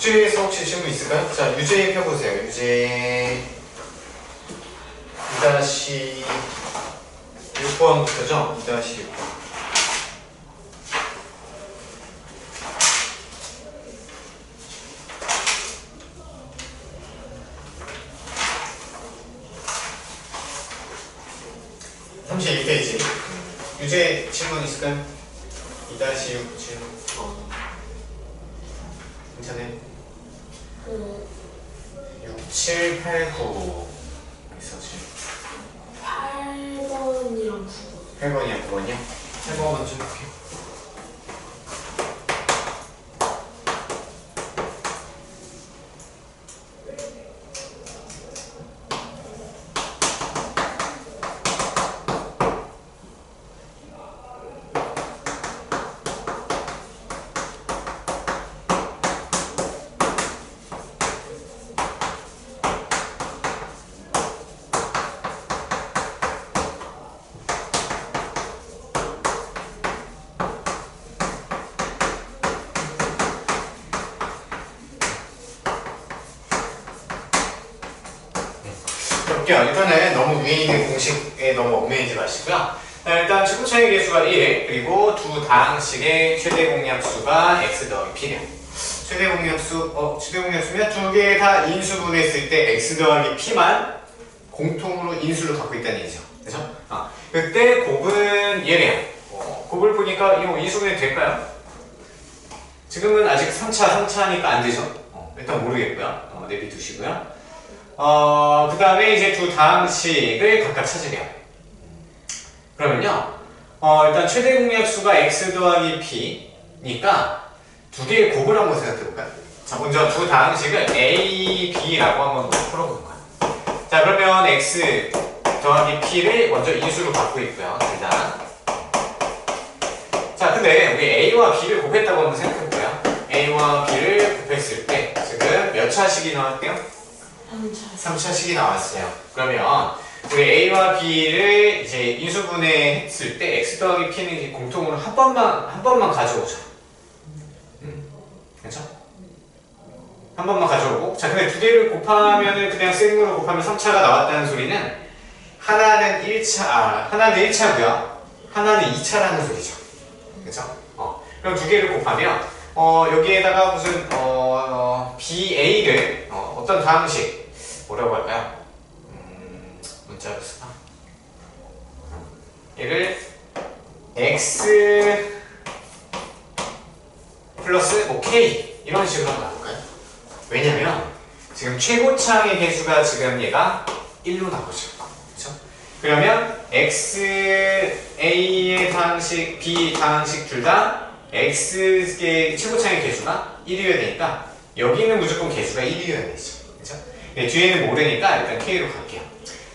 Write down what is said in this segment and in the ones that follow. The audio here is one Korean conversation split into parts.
숙제에서 혹시 질문 있을까요? 자, 유제 펴보세요. 유제 2-6번부터죠? 2-6번. 페이지. 유제 질문 있을까요? 2-6 질문. 괜찮아요? 6, 7, 8, 9 있어 지금. 8번이랑 9번. 8번이야 9번이야? 8번 먼저 볼게요. 일단은 너무 위에 있는 공식에 너무 얽매이지 마시고요. 일단 최고차의 개수가 1, 그리고 두 다항식의 최대 공약수가 x 더하기 p래요. 최대 공약수면 두 개 다 인수분해했을 때 x 더하기 p만 공통으로 인수를 갖고 있다는 얘기죠. 그죠? 그때 곱은 얘래요. 곱을 보니까 이거 인수분해 될까요? 지금은 아직 3차니까 안 되죠. 일단 모르겠고요. 내비두시고요. 그 다음에 이제 두 다항식을 각각 찾으래요. 그러면요, 일단 최대 공약수가 x 더하기 p니까 두 개의 곱을 한번 생각해볼까요? 자, 먼저 두 다항식을 a, b라고 한번 풀어보는 거예요. 자, 그러면 x 더하기 p를 먼저 인수로 갖고 있고요, 둘 다. 자, 근데 우리 a와 b를 곱했다고 한번 생각해볼까요? a와 b를 곱했을 때 지금 몇 차식이 나왔대요? 3차식이 나왔어요. 그러면 우리 A와 B를 이제 인수분해했을 때 X 더하기 P는 이제 공통으로 한 번만 가져오죠. 그렇죠? 한 번만 가져오고, 자, 근데 두 개를 곱하면은 그냥 생으로 곱하면 3차가 나왔다는 소리는 하나는 1차고요. 하나는 2차라는 소리죠. 그렇죠? 그럼 두 개를 곱하면 여기에다가 무슨 BA를 어떤 다항식 뭐라고 할까요? 문자로 쓰나? 얘를 X 플러스 K 이런 식으로 한번 가볼까요? 왜냐면 지금 최고차의 개수가 지금 얘가 1로 나오죠. 그렇죠? 그러면 X, A의 다항식, B 다항식 둘 다 X의 최고차의 개수가 1이어야 되니까 여기는 무조건 개수가 1이어야 되죠. 그렇죠? 네, 뒤에는 모르니까 일단 K로 갈게요.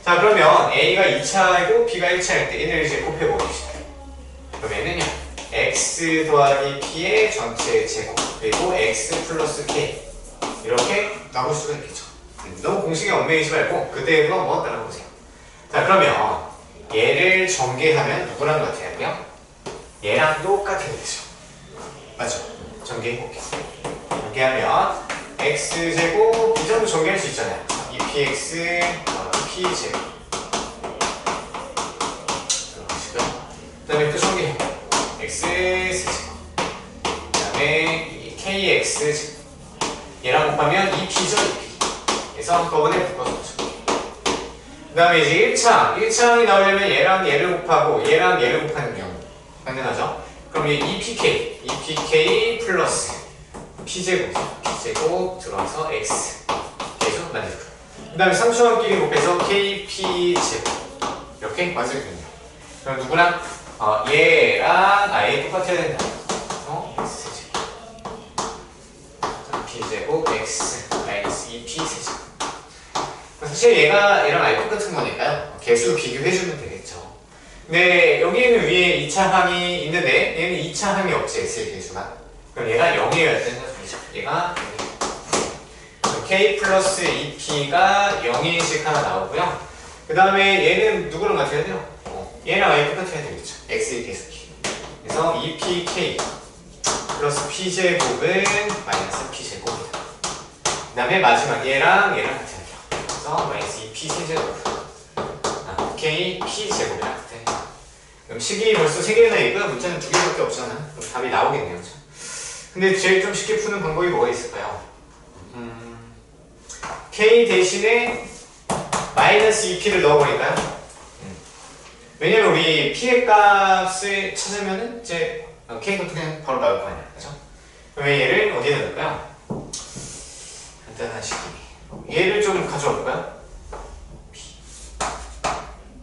자, 그러면 A가 2차이고 B가 1차일 때 얘네를 이제 곱해보겠습니다. 그러면은요, X 더하기 P의 전체 제곱 그리고 X 플러스 K 이렇게 나올 수가 있겠죠. 너무 공식에 얽매이지 말고 그대로 한번 따라보세요. 자, 그러면 얘를 전개하면 누구랑 같아요? 얘랑 똑같게 되죠. 맞죠? 전개해볼게요. 전개하면 x제곱 이 정도 전개할 수 있잖아요. 2px p제곱 그 다음에 또 전개해 x제곱 그 다음에 kx제곱 얘랑 곱하면 2p죠. 2p 그래서 한꺼번에 묶어주죠. 그 다음에 이제 1차항이 나오려면 얘랑 얘를 곱하고 얘랑 얘를 곱하는 경우 가능하죠? 그럼 이 2pk 플러스 p제곱 들어와서 x 계속 만들 거예요. 그 다음에 3차원끼리 곱해서 kp제곱 이렇게 맞을거든요. 그럼 누구랑? 얘랑 아예 똑같아야 된다. x제곱 p제곱 x 마이너스 2p제곱 사실 얘랑 아예 똑같은 거니까요. 개수 비교해주면 되겠죠. 근데 여기에는 위에 2차항이 있는데 얘는 2차항이 없지, x의 개수가. 그럼 얘가 0이어야 되는 소리죠. 얘가 0. k 플러스 2p가 0인식 하나 나오고요. 그 다음에 얘는 누구랑 같아야 돼요? 얘랑 아예 똑같아야 되겠죠. x의 개수키. 그래서 2pk 플러스 p제곱은 마이너스 p제곱이다. 그 다음에 마지막 얘랑 같은 거. 그래서 마이너스 2p 세제곱. k p 제곱이랑 같아. 그럼 식이 벌써 3개나 있고요. 문자는 2개밖에 없잖아. 그럼 답이 나오겠네요. 그렇죠? 근데 제일 좀 쉽게 푸는 방법이 뭐가 있을까요? k 대신에 마이너스 2p를 넣어버릴까요? 왜냐면 우리 p의 값을 찾으면은 이제 k가 그냥 바로 나올 거 아니야. 그죠? 그러면 얘를 어디에 넣을까요? 간단한 식이. 얘를 좀 가져와 볼까요?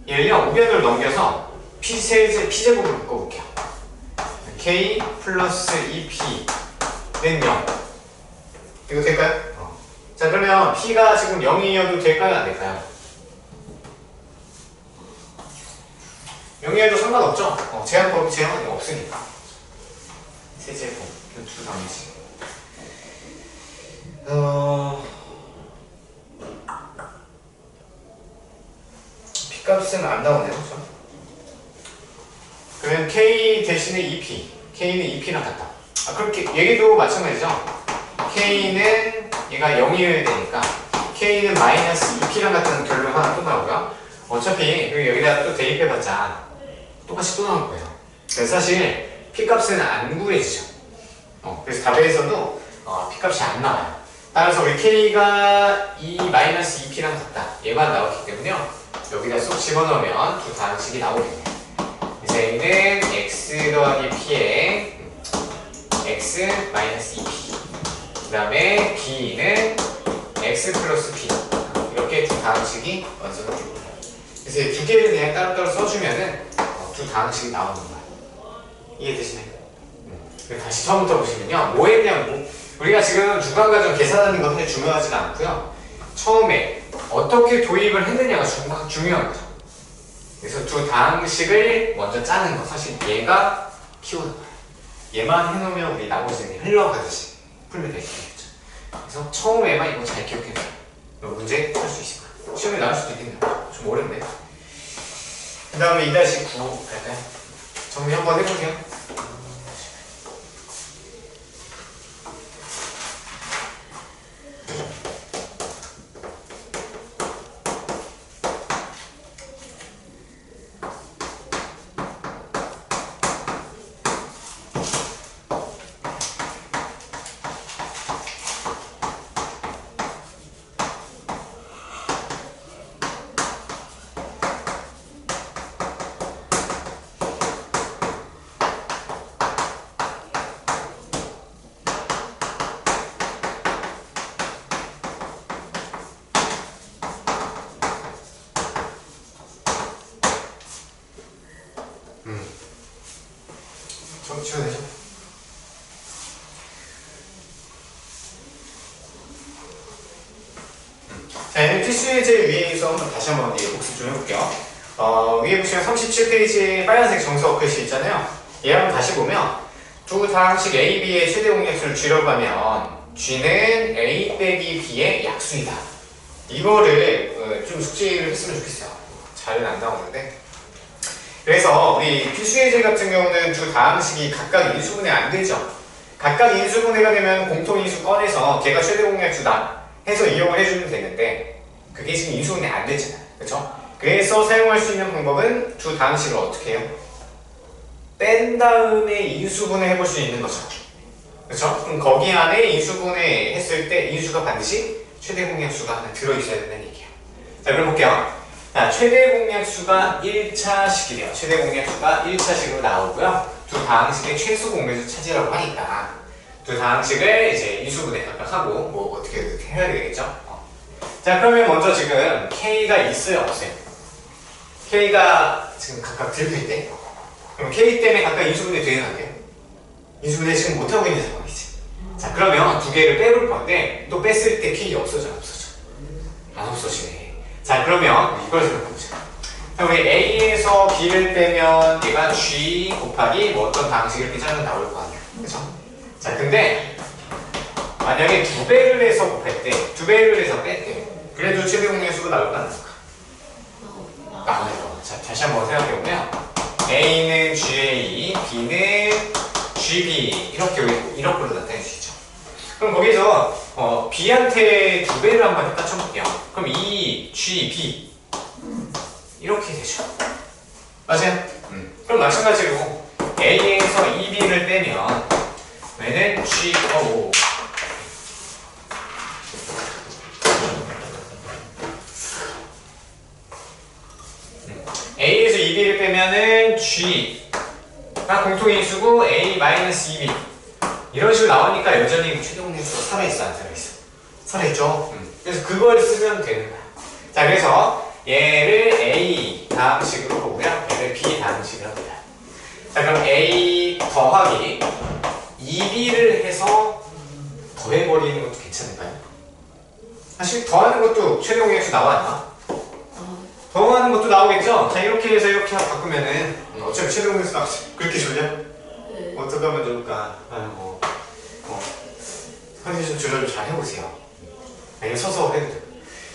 얘를요, 우변으로 넘겨서 p제곱으로 묶어볼게요. k 플러스 2p는 0. 이거 될까요? 자, 그러면 p가 지금 0이어도 될까요? 안 될까요? 0이어도 상관없죠? 제한이 없으니까. 세제곱, 두 방식. p값은 안 나오네요, 그렇죠? 그러면 k 대신에 2p, k는 2p랑 같다. 그렇게 얘기도 마찬가지죠. k는 얘가 0이어야 되니까 k는 마이너스 2p랑 같은 결론 하나 또 나오고요. 어차피 여기다 또 대입해봤자 똑같이 또 나올 거예요. 그래서 사실 p값은 안 구해지죠. 그래서 답에서도 p값이 안 나와요. 따라서 우리 k가 마이너스 2p랑 같다. 얘만 나왔기 때문에요. 여기다 쏙 집어넣으면 두 다항식이 나오겠네요. 그래서 A는 x 더하기 p에 x 마이너스 2p, 그 다음에 B는 x 플러스 p, 이렇게 두 다항식이 완성이 됩니다. 그래서 이 두 개를 그냥 따로따로 써주면은 두 다항식이 나오는 거예요. 이해되시나요? 다시 처음부터 보시면요, 뭐 했냐면 우리가 지금 중간과정 계산하는 건 그냥 중요하지는 않고요. 처음에 어떻게 도입을 했느냐가 중요한 거죠. 그래서 두 다항식을 먼저 짜는 거. 사실 얘가 키우는 거예요. 얘만 해놓으면 우리 나머지는 흘러가듯이 풀면 되겠죠. 그래서 처음에만 이거 잘 기억해줘요. 문제 풀 수 있을 거예요. 시험에 나올 수도 있겠네요. 좀 어렵네. 그 다음에 2-9 갈까요? 정리 한번 해보세요. 좀 치워내죠? 자, 얘는 필수예제 위에서 다시 한번 복습 좀 해볼게요. 위에 보시면 37페이지에 빨간색 정석 글씨 있잖아요. 얘 한번 다시 보면 두 다항식 A, B의 최대 공약수를 G라고 하면 G는 A 빼기 B의 약수이다. 이거를 좀 숙지를 했으면 좋겠어요. 잘은 안 나오는데. 그래서 우리 필수예제 같은 경우는 두 다항식이 각각 인수분해 안 되죠. 각각 인수분해가 되면 공통인수 꺼내서 걔가 최대 공약수다 해서 이용을 해주면 되는데 그게 지금 인수분해 안 되잖아요. 그렇죠? 그래서 사용할 수 있는 방법은 두 다항식을 어떻게 해요? 뺀 다음에 인수분해 해볼 수 있는 거죠. 그렇죠? 그럼 거기 안에 인수분해 했을 때 인수가 반드시 최대 공약수가 하나 들어있어야 된다는 얘기예요. 자, 그럼 볼게요. 자, 최대 공약수가 1차식이래요. 최대 공약수가 1차식으로 나오고요. 두 다항식의 최소 공배수 찾으라고 하니까 두 다항식을 이제 인수분해 각각 하고 뭐 어떻게 해야 되겠죠? 자, 그러면 먼저 지금 K가 있어요, 없어요? K가 지금 각각 들고 있대. 그럼 K 때문에 각각 인수분해 되는 안 돼요? 인수분해 지금 못하고 있는 상황이지. 자, 그러면 두 개를 빼볼 건데 또 뺐을 때 K 없어져, 안 없어져? 안 없어지네. 자, 그러면 이걸 생각해보자. 우리 A에서 B를 빼면 얘가 G 곱하기 뭐 어떤 방식 이렇게 짜면 나올 거 아니야. 그죠? 자, 근데 만약에 2배를 해서 곱했대. 2배를 해서 뺐대. 그래도 최대 공약수가 나올까 안 나올까? 나와요. 자, 다시 한번 생각해보면 A는 GA, B는 GB 이렇게 이렇게로 나타낼 수 있죠. 그럼 거기서 B한테 2배를 한번 갖다 쳐볼게요. 그럼 E, G, B 이렇게 되죠. 맞아요? 그럼 마찬가지로 A에서 EB를 빼면 얘는 G, O A에서 EB를 빼면은 G가 공통인수고 A-EB 이런 식으로 나오니까 여전히 최종 인수가 살아있어 안 살아있어? 살아있죠. 그래서 그걸 쓰면 되는 거야. 자, 그래서 얘를 A 다항식으로 보고요, 얘를 B 다항식으로 합니다. 자, 그럼 A 더하기 EB를 해서 더해버리는 것도 괜찮을까요? 사실 더하는 것도 최종 인수 나와요. 더하는 것도 나오겠죠? 자, 이렇게 해서 이렇게 바꾸면은 어차피 최종 인수 나오지. 그렇게 좋냐? 네. 어떻게 하면 좋을까? 컨디션 조절 잘 해보세요. 아니면 서서 해도 돼요.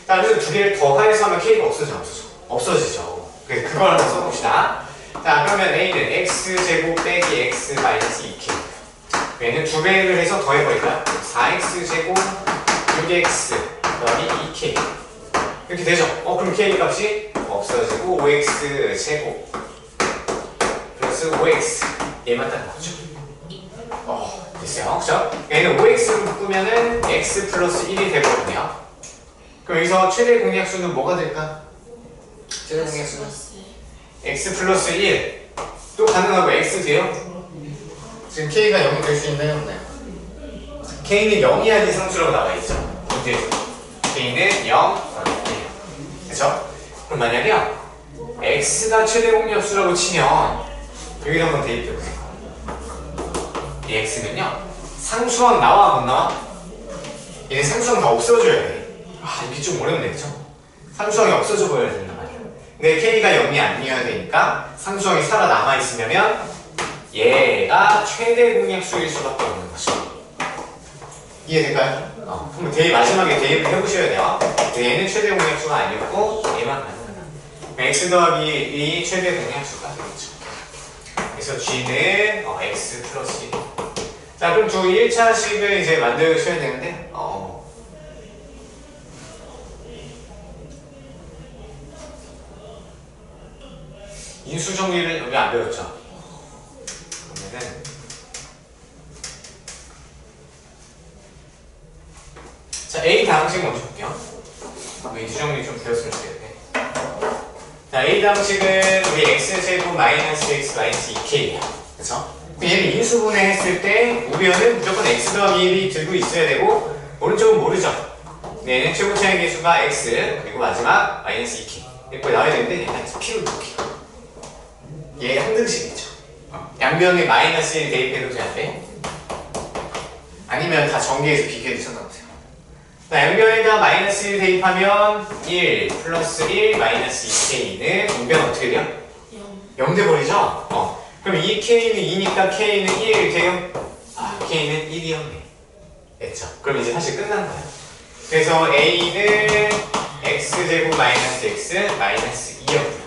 자, 그래서 두 개를 더해서 하면 K가 없어져, 없어지죠. 그래서 그걸 한번 써봅시다. 자, 그러면 A는 X제곱 빼기 X 마이너스 2K. 얘는 2배를 해서 더해버릴까요? 4X제곱 6X 더하기 2K. 이렇게 되죠? 그럼 K 값이 없어지고 5X제곱 플러스 5X. 얘만 딱 나오죠. 됐어요. 그죠? 얘는 5x로 바꾸면은 x 플러스 1이 되거든요. 그럼 여기서 최대 공약수는 뭐가 될까? 최대 공약수는 x 플러스 1. 또 가능하고 x 돼요? 지금 k가 0이 될 수 있나요? 없나요? k는 0이 아닌 상수라고 나와있죠. 문제에서 k는 0, 그쵸? 그럼 만약에 x가 최대 공약수라고 치면 여기 한번 대입해보세요. 이 x는요, 상수항 나와 못 나와? 얘는 상수항 다 없어져야 돼. 이게 좀 어렵네, 그쵸? 상수항이 없어져 버려야 된단 말이야. 근데 k가 0이 아니어야 되니까 상수항이 살아남아 있으면 얘가 최대 공약수일 수밖에 없는 거죠. 이해될까요? 그럼 마지막에 대입을 해보셔야 돼요. 얘는 최대 공약수가 아니었고 얘만 가능하다. x 더하기 2이 최대 공약수가 되겠죠. 그래서 g는 x 플러스 1. 자, 그럼 두 1차식을 이제 만드셔야 되는데, 인수 정리를 여기 안 배웠죠? 그러면은, 자, A 다항식 먼저 볼게요. 인수 정리 좀 배웠으면 좋겠네. 자, A 다항식은 우리 x제곱 마이너스 x 마이너스 2k예요. 그쵸? 얘를 인수분해 했을 때 우변은 무조건 x 더하기 1이 들고 있어야 되고 오른쪽은 모르죠. 얘는 최고차의 개수가 x 그리고 마지막 마이너스 2k 이렇게 나와야 되는데 얘는 p로 놓기. 얘 항등식이죠. 양변에 마이너스 1 대입해도 되는데 아니면 다 전개해서 비교해도 상관없어요. 양변에다 마이너스 1 대입하면 1 플러스 1 마이너스 2k는 우변 어떻게 돼요? 0 돼버리죠? 그럼 2k는 2니까 k는 1 돼요? k는 1이었네. 됐죠? 그럼 이제 사실 끝난 거예요. 그래서 a는 x제곱 마이너스 x 마이너스 2였고요.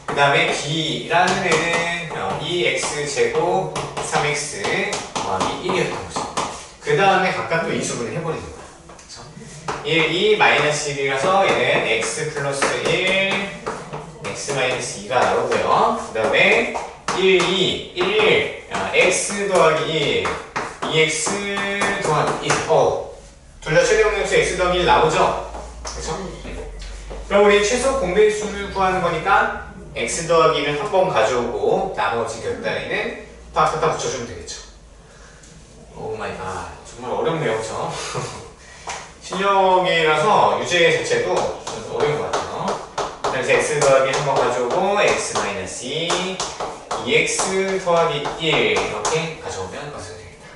그 다음에 b라는 애는 2x제곱 3x 더하기 1이었던 거죠. 그 다음에 각각 또 인수분해 해버리는 거야. 그쵸? 1, 2 마이너스 1이라서 얘는 x 플러스 1 x 마이너스 2가 나오고요. 그 다음에 1, 2, 1, x 더하기 1, 2x 더하기 1. 둘 다 최대 공약수 x 더하기 1 나오죠? 그쵸? 그럼 우리 최소 공배수를 구하는 거니까 x 더하기 1을 한 번 가져오고 나머지 결단에는 다 갖다 붙여주면 되겠죠. 오 마이 갓. 정말 어렵네요, 그쵸? 실력이라서 유제 자체도 좀 어려운 것 같아요. 그래서 x 더하기 1 한 번 가져오고 x 마이너스 2 2x 더하기 1 이렇게 가져오면 것은 되겠다.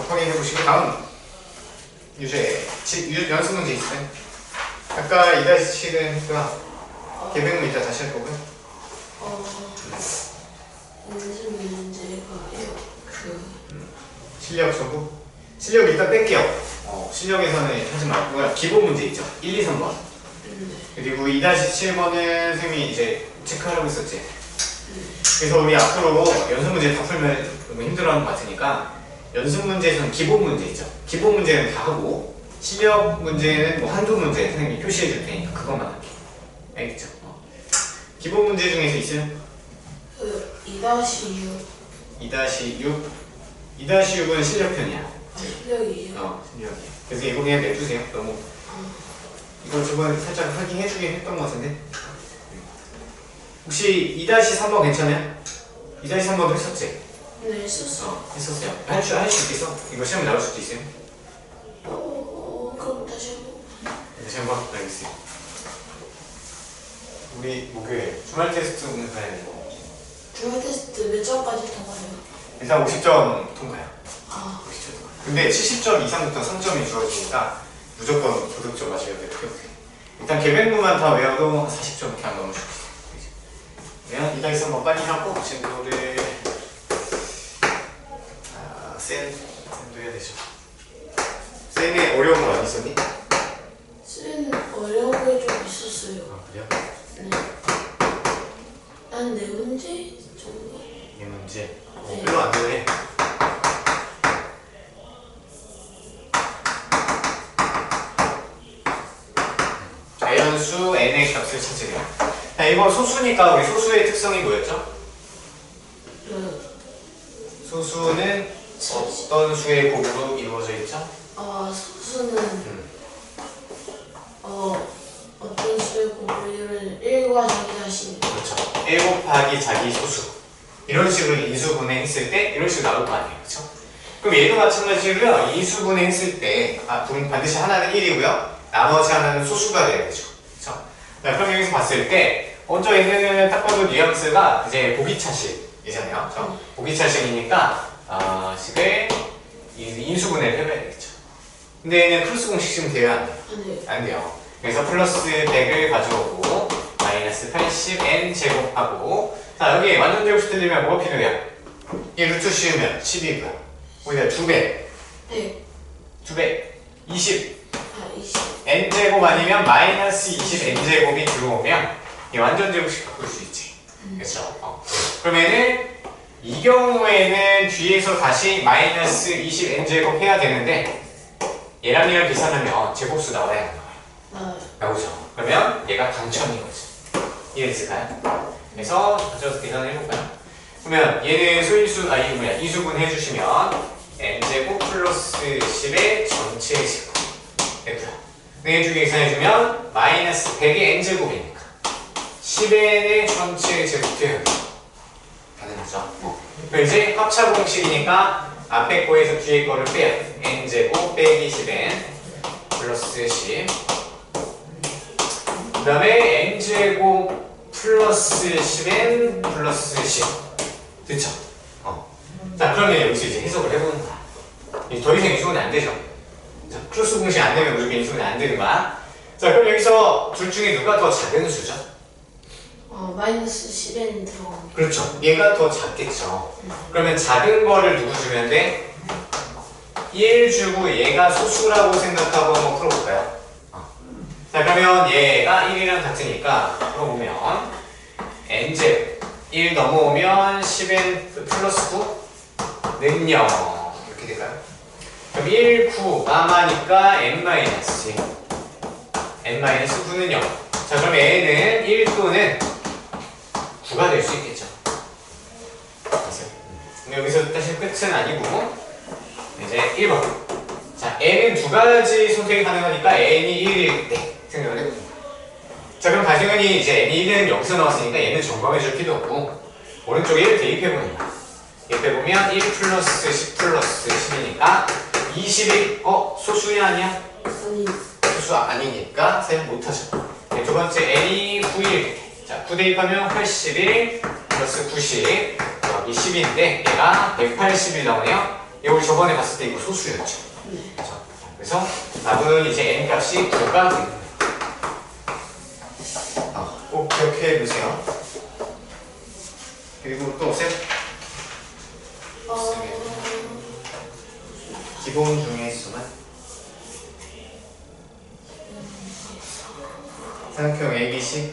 확인해보시고 다음 유제 연습 문제 있어요? 아까 2-7은 했고요. 개백문 이따 다시 할 거고요. 연습 문제가 실력 전부? 실력 일단 뺄게요. 실력에서는 하지 말고요. 기본 문제 있죠? 1, 2, 3번. 그리고 2-7번은 선생님이 이제 체크하라고 했었지. 그래서 우리 앞으로 연습 문제 다 풀면 너무 힘들어하는 것 같으니까 연습 문제에서는 기본 문제 있죠. 기본 문제는 다 하고 실력 문제는 뭐 한두 문제 선생님이 표시해 줄 테니까 그것만 할게. 알겠죠? 기본 문제 중에서 있어요? 2-6 2-6 2-6은 실력편이야. 실력이에요. 실력이야. 그래서 이거 그냥 내주세요. 너무 이거 저번에 살짝 하긴 해주긴 했던 것 같은데 혹시 2-3번 괜찮아요? 2-3번도 했었지? 네, 했었어. 했었어요. 할 수 있겠어? 이거 시험에 나올 수도 있어요? 그럼 다시 한번. 다시 한번 알겠어요. 우리 목요일 주말 테스트 오늘 가야 돼. 주말 테스트 몇 점까지 통과해요? 일단 50점 통과요. 50점. 근데 70점 이상부터 상점이 주어지니까 무조건 도덕점 맞아야 돼요. 일단 계획문만 다 외워도 40점 이렇게 안 넘으실 수 있어요. 그러면 2-3번 빨리 하고 친구들 쌤도 해야 되죠. 쌤의 어려운 거 안 있었니? 쌤 어려운 게 좀 있었어요. 그래요? 네. 한 4문제 정도? 이 문제 네. 별로 안 되네. 자연수 n의 값을 찾으려. 자, 이거 소수니까 우리 소수의 특성이 뭐였죠? 소수는 어떤 수의 곱으로 이루어져 있죠? 소수는 어떤 수의 곱을 1과 자기 자신. 그렇죠. 1 곱하기 자기 소수. 이런 식으로 인수분해 했을 때 이런 식으로 나올 거 아니에요. 그렇죠? 그럼 얘도 마찬가지로요. 인수분해 했을 때 반드시 하나는 1이고요. 나머지 하나는 소수가 돼야 되죠. 그렇죠? 자, 그럼 여기서 봤을 때 먼저 얘는 딱 봐도 뉘앙스가 이제 보기차식이잖아요. 그렇죠? 보기차식이니까 식을 인수분해를 해봐야 되겠죠. 근데 얘는 플러스 공식 지금 돼요? 안 돼요? 안 돼요. 그래서 플러스 100을 가져오고 마이너스 80n 제곱하고 자 여기 완전 제곱 시키려면 뭐가 필요해요? 이 루트 씌우면 10이고요. 거기다 2배 2배 20 20. n제곱 아니면 마이너스 20 n제곱이 들어오면 이 완전 제곱씩 바꿀 수 있지. 그렇죠? 그러면은 이 경우에는 뒤에서 다시 마이너스 20 n제곱 해야 되는데 얘랑 얘랑 계산하면 제곱수 나와야 하는 거예요. 나오죠. 그러면 얘가 당첨인 거지. 이해됐을까요? 그래서 가져서 계산을 해볼까요? 그러면 얘는 이수분 해주시면 n제곱 플러스 10의 전체 제곱 됐고요. 네 중에 계산해주면 마이너스 100의 n제곱이니까 10n의 전체 제곱 돼요. 가능하죠? 그럼 이제 합차 공식이니까 앞에 거에서 뒤에 거를 빼야 돼. n제곱 빼기 10n 플러스 10 그 다음에 n제곱 플러스 10n 플러스 10 됐죠? 자 그러면 여기서 이제 해석을 해보는 거야. 더 이상 인수분해 안 되죠? 자, 플러스 공식 안 되면 무조건 인수분해 안 되는 거야. 자 그럼 여기서 둘 중에 누가 더 작은 수죠? 마이너스 10n 들어가는. 그렇죠. 얘가 더 작겠죠. 그러면 작은 거를 누구 주면 돼? 1 주고 얘가 소수라고 생각하고 한번 풀어볼까요? 자 그러면 얘가 1이랑 같으니까 풀어보면 n제곱 1 넘어오면 10n 플러스 9는 0 이렇게 될까요? 그럼 1, 9 남아니까 n-9는 0 자 그럼 n은 1 또는 9가 될 수 있겠죠. 근데 여기서 사실 끝은 아니고 이제 1번 자 n은 두 가지 선택이 가능하니까 n이 1일 때 생각을 해봅니다. 자 그럼 당연히 이제 n이 1은 여기서 나왔으니까 얘는 점검해줄 필요 없고 오른쪽에 1을 대입해보는 거야. 대입해보면 1 플러스 10 플러스 10이니까 21 소수야 아니야? 아니. 소수 아니니까 사용 못하죠. 네, 두 번째 n이 9일 자 9 대입하면 81 플러스 90 여기 10인데 얘가 181 나오네요. 이거 우리 저번에 봤을 때 이거 소수였죠. 그렇죠? 그래서 답은 이제 n 값이 9가 되는 거예요. 꼭 기억해 두세요. 그리고 또 셋. 기본 중의 수만 삼각형 ABC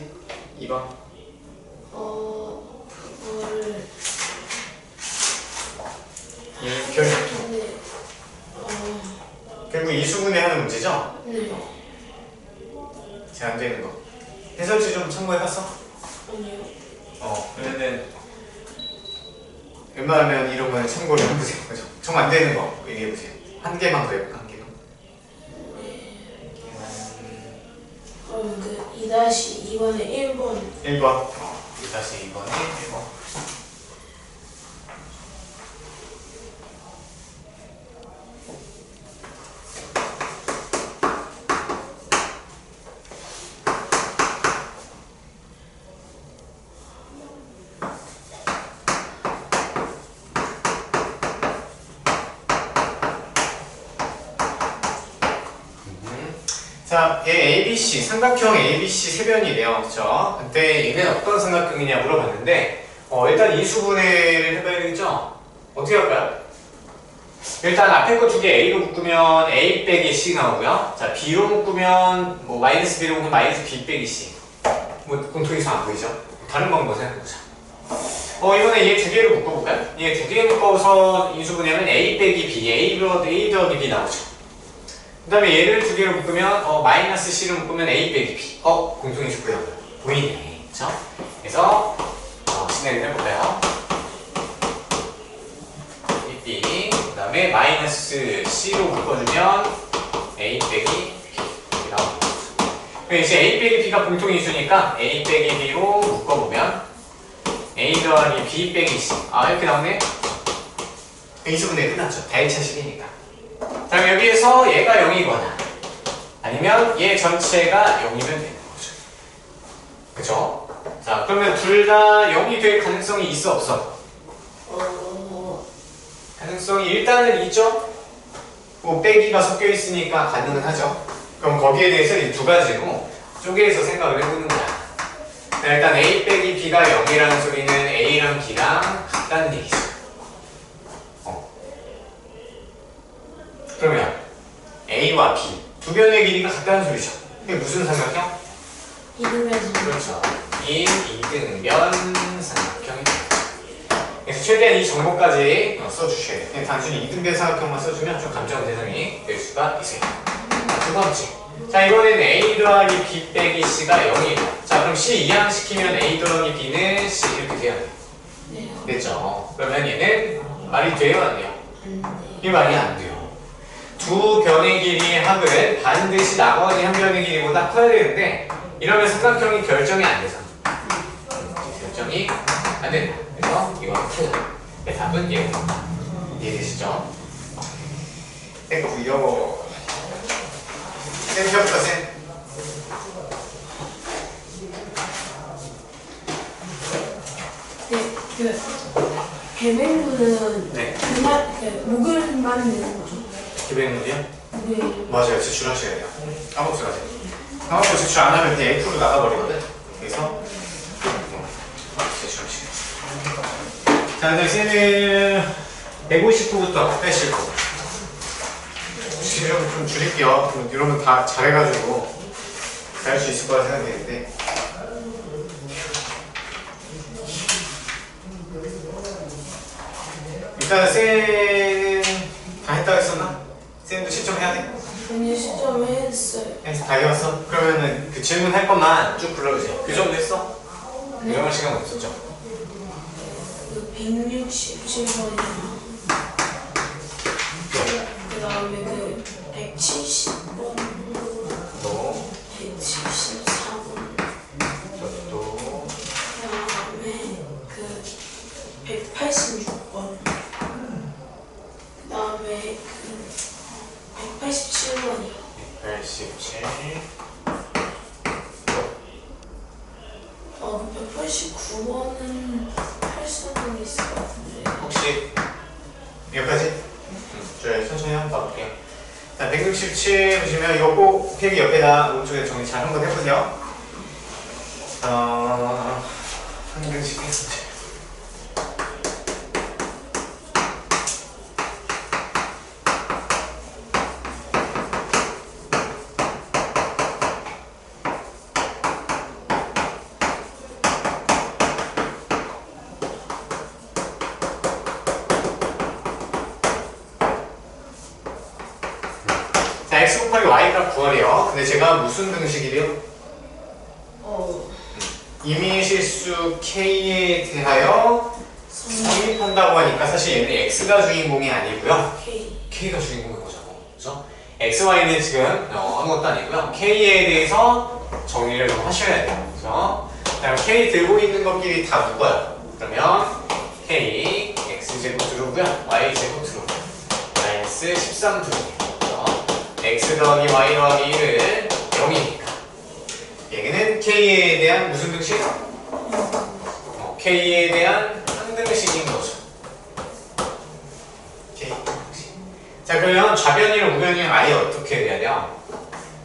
2번. 그거를 근데 결국 이수분해 하는 문제죠? 네. 잘 안 되는 거. 해설지 좀 참고해봤어? 아니요. 그러면은 웬만하면 이런 거는 참고를 해보세요. 그죠? 정 안 되는 거 얘기해보세요. 한 개만 더 해볼까? 한 개만. 그럼 그 2-2번에 1번. 1번. 2-2번에 1번. 자, 얘 ABC, 삼각형 ABC 세변이래요. 그쵸? 근데 얘는 어떤 삼각형이냐 물어봤는데, 일단 이수분해를 해봐야 되겠죠? 어떻게 할까요? 일단 앞에 거 두 개 A로 묶으면 A 빼기 C 나오고요. 자, B로 묶으면, 마이너스 B로 묶으면 마이너스 B 빼기 C. 공통이상 안 보이죠? 다른 방법 생각해보자. 이번에 얘 두 개로 묶어볼까요? 얘 두 개 묶어서 인수분해하면 A 빼기 B, A 더하기 B 나오죠. 그 다음에 얘를 두 개로 묶으면 마이너스 C를 묶으면 A 빼기 B 공통인수 보이네. 그쵸? 그래서 진행을 해볼까요? B 그 다음에 마이너스 C로 묶어주면 A 빼기 B 나오는 거죠. 이제 A 빼기 B가 공통인수니까 A 빼기 B로 묶어보면 A 더하기 B 빼기 C 이렇게 나오네? 인수분해 끝났죠. 다 1차식이니까. 자, 그럼 여기에서 얘가 0이거나 아니면 얘 전체가 0이면 되는 거죠. 그쵸? 자, 그러면 둘 다 0이 될 가능성이 있어, 없어? 가능성이 일단은 있죠? 빼기가 섞여 있으니까 가능은 하죠. 그럼 거기에 대해서 이 두 가지로 쪼개서 생각을 해보는 거야. 자, 일단 A 빼기 B가 0이라는 소리는 A랑 B랑 같다는 얘기죠. 그러면 A와 B 두 변의 길이가 같다는 소리죠. 이게 무슨 삼각형? 이등변. 그렇죠. 이등변 삼각형이 됩니다. 그래서 최대한 이 정보까지 써주셔야 돼요. 그냥 단순히 이등변 삼각형만 써주면 좀 감정 대상이 될 수가 있어요. 두 번째. 자, 이번에는 A 더하기 B 빼기 C가 0이에요. 자, 그럼 C 이항시키면 A 더하기 B는 C 이렇게 돼야 돼요. 네. 됐죠? 그러면 얘는 말이 돼요, 안 돼요? 이 말이 안 돼요. 두 변의 길이의 합은 반드시 나머지 한 변의 길이보다 커야 되는데 이러면 삼각형이 결정이 안 돼서 결정이 안 된다. 그래서 이거는 틀려. 답은 얘입니다. 이해되시죠? 땡구요. 쌤 펴부터 쌤. 네, 계획문은 네. 목요일만 내는 거죠. 기백문이요? 목요일. 맞아요. 제출하셔야 돼요. 까먹지 마세요. 까먹고 제출 안 하면 그냥 F로 나가버리거든. 그래서 제출하시겠어요. 자, 이제 쌤은 159부터 빼시고 시력을 좀 줄일게요. 그럼 여러분 다 잘해가지고 잘 할 수 있을 거라 생각되는데 일단 쌤은 다 했다고 했었나? 쌤도 시점해야 돼? 언니 시점을 했어요. 다 해왔어? 그러면은 그 질문할 것만 쭉 불러주세요. 그 정도 했어? 그 정도 시간 없었죠? 그 167번이랑 그 다음에 그 170번, 또 174번, 또 그 다음에 그 186번, 그 다음에 그 187번이요. 87 189번은 할 수는 있을 것 같은데. 혹시 여기까지? 저희 천천히 한번 봐볼게요. 자, 167 보시면 이거 꼭 필기 옆에다 오른쪽에 정리 잘 한번 해보세요. 한 개씩 해보세요. 곱하기 y값 구하래요. 근데 제가 무슨 등식이래요? 임의실수 k에 대하여 성립한다고 하니까 사실 얘는 x가 주인공이 아니고요. k가 주인공인 거죠. 그죠? x, y는 지금 아무것도 아니고요. k에 대해서 정리를 좀 하셔야 돼요. 그죠? 그다음 k 들고 있는 것끼리 다 묶어요. 그러면 k x제곱 들어오고요. y제곱 들어오고요. 마이너스 13 들어오고요. x 더하기 y 더하기 1은 0이니까 얘는 k에 대한 무슨 등식? k에 대한 항등식인 거죠. k 등식. 자, 그러면 좌변이랑 우변이랑 아예 어떻게 해야 돼요?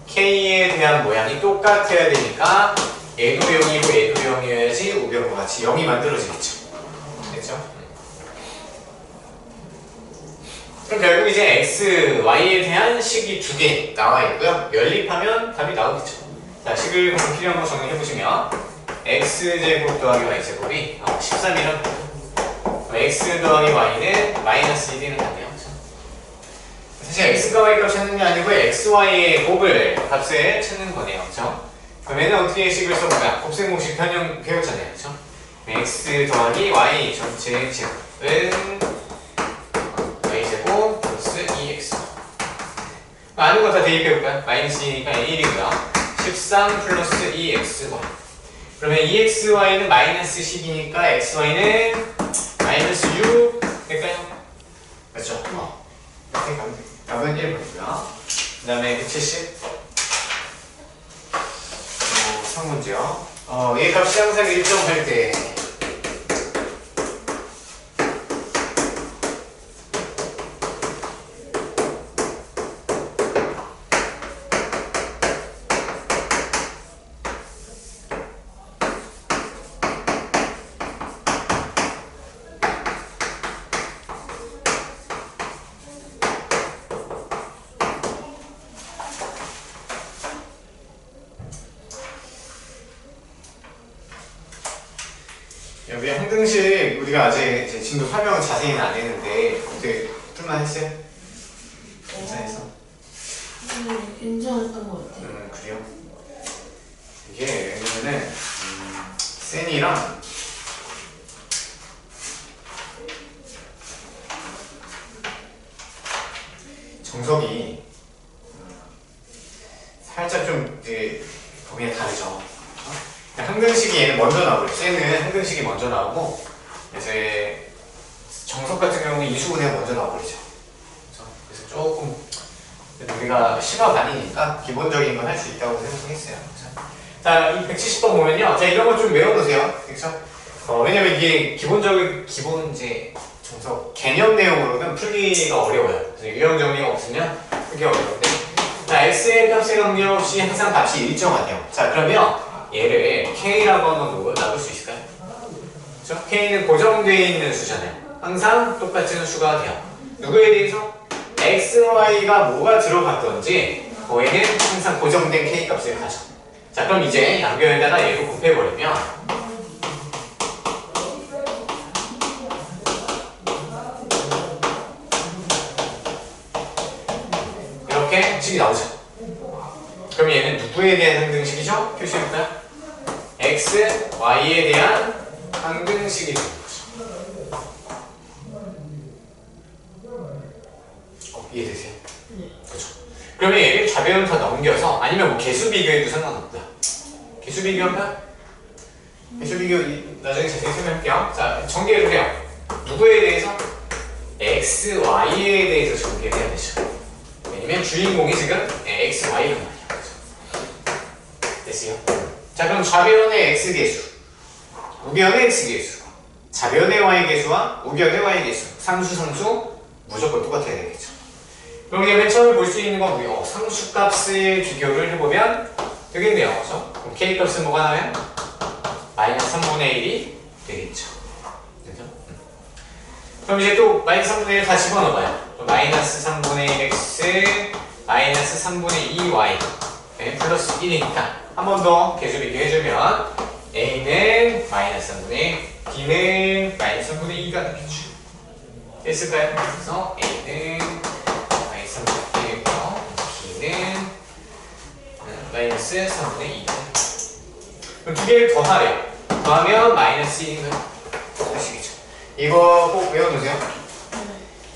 k에 대한 모양이 똑같아야 되니까 얘도 0이고 얘도 0이어야지 우변과 같이 0이 만들어지겠죠. 됐죠? 그럼 결국 이제 x, y에 대한 식이 두 개 나와 있고요. 연립하면 답이 나오겠죠. 자, 식을 필요한 거 정리해보시면 x제곱 더하기 y제곱이 13이란 x 더하기 y는 마이너스 1이는 안 돼요. 사실 x과 y 값 찾는 게 아니고 x, y의 곱을 값을 찾는 거네요. 그렇죠? 그러면 어떻게 식을 써볼까요? 곱셈공식 변형 배웠잖아요. 그렇죠? x 더하기 y 전체 제곱은 y제곱 플러스 2x 아는 거 다 대입해볼까요? 마이너스 2니까 1이고요 13 플러스 2xy 그러면 2xy는 마이너스 10이니까 xy는 마이너스 6 될까요? 맞죠? 이렇게 가면 돼요. 답은 1번이고요. 그 다음에 170 3문제요. 얘 값이 항상 일정할 때 여기 항등식 우리가 아직 이제 진도 설명은 자세히는 안 했는데 어떻게 풀만했어요? 괜찮았어? 괜찮았던 것 같아요. 그래요? 이게 왜냐면은 센이랑 정석이 살짝 좀 이제 범위가 다르죠. 항등식이 얘는 먼저 나오고 쟤는 항등식이 먼저 나오고 이제 정석 같은 경우는 이수분해가 먼저 나와버리죠. 그래서 조금 우리가 심화 반이니까 기본적인 건 할 수 있다고 생각했어요. 자, 이 170번 보면요. 자, 이런 거 좀 외워놓으세요. 그렇죠? 왜냐면 이게 기본 이제 정석 개념 내용으로는 풀기가 어려워요. 그래서 유형 정리가 없으면 풀기 어려운데 자, x의 값에 관계없이 항상 값이 일정하대요. 자, 그러면 얘를 k라고 한번 나눌 수 있을까요? 그렇죠? k는 고정되어 있는 수잖아요. 항상 똑같은 수가 돼요. 누구에 대해서? x, y가 뭐가 들어갔던지 거기는 항상 고정된 k 값을 가져. 자, 그럼 이제 양변에다가 얘를 곱해버리면 이렇게 식이 나오죠. 그럼 얘는 누구에 대한 항등식이죠? 표시해볼까요? x, y에 대한 항등식이 되는 거죠. 이해되세요? 네. 그렇죠. 그러면 얘를 좌변 다 넘겨서 아니면 뭐 개수 비교해도 상관없고요. 개수 비교할까요? 개수 비교 나중에 자세히 설명할게요. 자, 전개를 해요. 누구에 대해서? x, y에 대해서 전개를 해야 되죠. 왜냐면 주인공이 지금 x, y란 말이에요. 됐어요? 자, 그럼 좌변의 x계수, 우변의 x계수, 좌변의 y계수와 우변의 y계수, 상수, 상수 무조건 똑같아야 되겠죠. 그럼 이제 맨 처음에 볼 수 있는 건 뭐예요? 상수값을 비교를 해보면 되겠네요. 그렇죠? 그럼 k값은 뭐가 나와요? 마이너스 3분의 1이 되겠죠. 그죠? 그럼 이제 또 마이너스 3분의 1 다 집어넣어봐요. 마이너스 3분의 1x, 마이너스 3분의 2y 네, 플러스 1이니까 한 번 더 개수 비교해주면 a는 마이너스 3분의 1, b는 마이너스 3분의 2가 되겠죠. 됐을까요? 그래서 a는 마이너스 3분의 1이고요, b는 마이너스 3분의 2. 그럼 두 개를 더하래요. 더하면 마이너스 1인가요? 아시겠죠? 이거 꼭 외워두세요.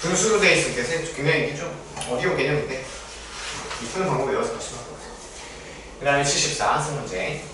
분수로 돼 있을 때 굉장히 이게 좀 어려운 개념인데 이 푸는 방법 외워서 가시면 될 것 같아요. 그 다음에 74 문제.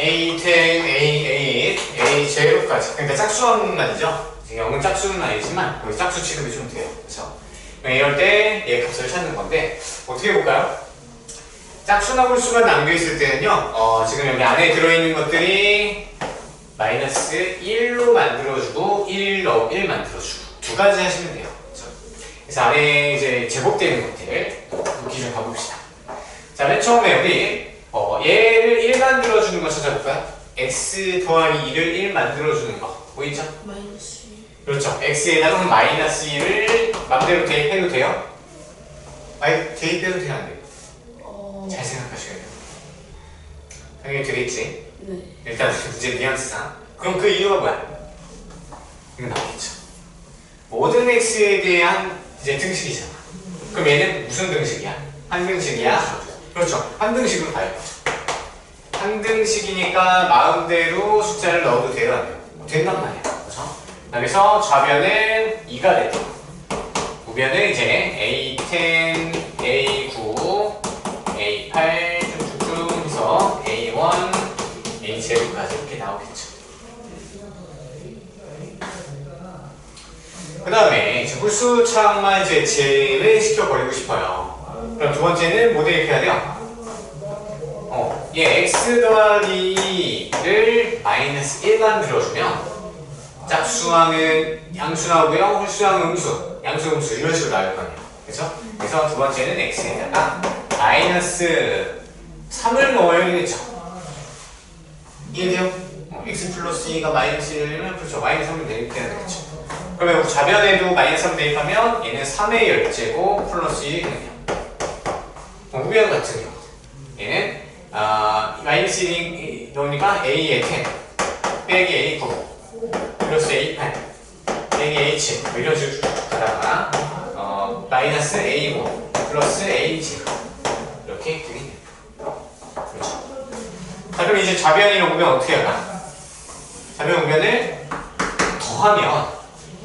A10, A8, A0까지. 그러니까 짝수함만이죠. 0은 짝수는 아니지만 거의 짝수 취급이 좀 돼요. 그렇죠? 이럴 때 얘 값을 찾는 건데 어떻게 해볼까요? 짝수나 홀수가 남겨 있을 때는요. 지금 여기 안에 들어있는 것들이 마이너스 1로 만들어주고 1 만들어주고 두 가지 하시면 돼요. 그렇죠? 그래서 안에 이제 제곱되는 것들 기준 가봅시다. 자, 맨 처음에 여기 얘를 1 만들어주는 거 찾아볼까요? x 더하기 2를 1 만들어주는 거 보이죠? 마이너스 2. 그렇죠. x에다가 마이너스 2을 맘대로 대입해도 돼요? 대입해도 돼요? 안 돼요? 잘 생각하셔야 돼요. 당연히 되겠지. 네. 일단 이제 뉘앙스상. 그럼 그 이유가 뭐야? 이거 나오겠죠. 모든 x에 대한 이제 등식이잖아. 그럼 얘는 무슨 등식이야? 한 등식이야? 그렇죠. 한 등식으로 가요. 한 등식이니까 마음대로 숫자를 넣어도 돼요, 안 돼요? 된단 말이야. 그렇죠? 그래서 좌변은 2가 됐고 우변은 이제 A10, A9, A8 쭉쭉쭉 해서 A1, A0까지 이렇게 나오겠죠. 그 다음에 이제 홀수차항만 이제 제외시켜 버리고 싶어요. 그럼 두 번째는 뭐 대입해야 돼요? 얘 x 더하기 2를 마이너스 1만 들어주면 짝수항은 양수 나오고요, 홀수항은 음수, 양수, 음수 이런 식으로 나올 거 아니에요. 그렇죠? 그래서 두 번째는 x에다가 마이너스 3을 넣어야 되겠죠. 이해돼요? x 플러스 2가 마이너스 1이면 그렇죠. 마이너스 3을 대입해야 되겠죠. 그러면 좌변에도 마이너스 3 대입하면 얘는 3의 열제곱 플러스 1이 되네요. 우변 같은 경우 얘는 마이너스 1이 넣으니까 a의 10 빼기 a9 플러스 a8 빼기 a7 이런 식으로 가다가 마이너스 a5 플러스 a0 이렇게 되겠네요. 그렇죠. 자, 그럼 이제 좌변이랑 우변 어떻게 할까? 좌변 우변을 더하면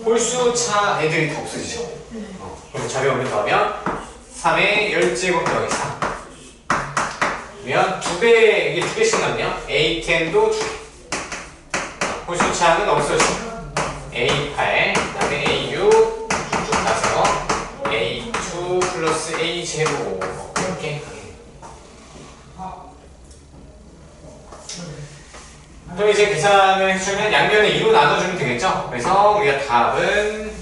홀수차 애들이 다 없어지죠. 그럼 좌변 우변 더하면 3의 열제곱 더하기 3 그러면 이게 두 개씩 남네요. A10도 2개. 홀수차는 없어지고 A8, 그 다음에 A6 쭉쭉 가서 A2 플러스 A0 이렇게 그럼 이제 계산을 해주면 양면을 2로 나눠주면 되겠죠? 그래서 우리가 답은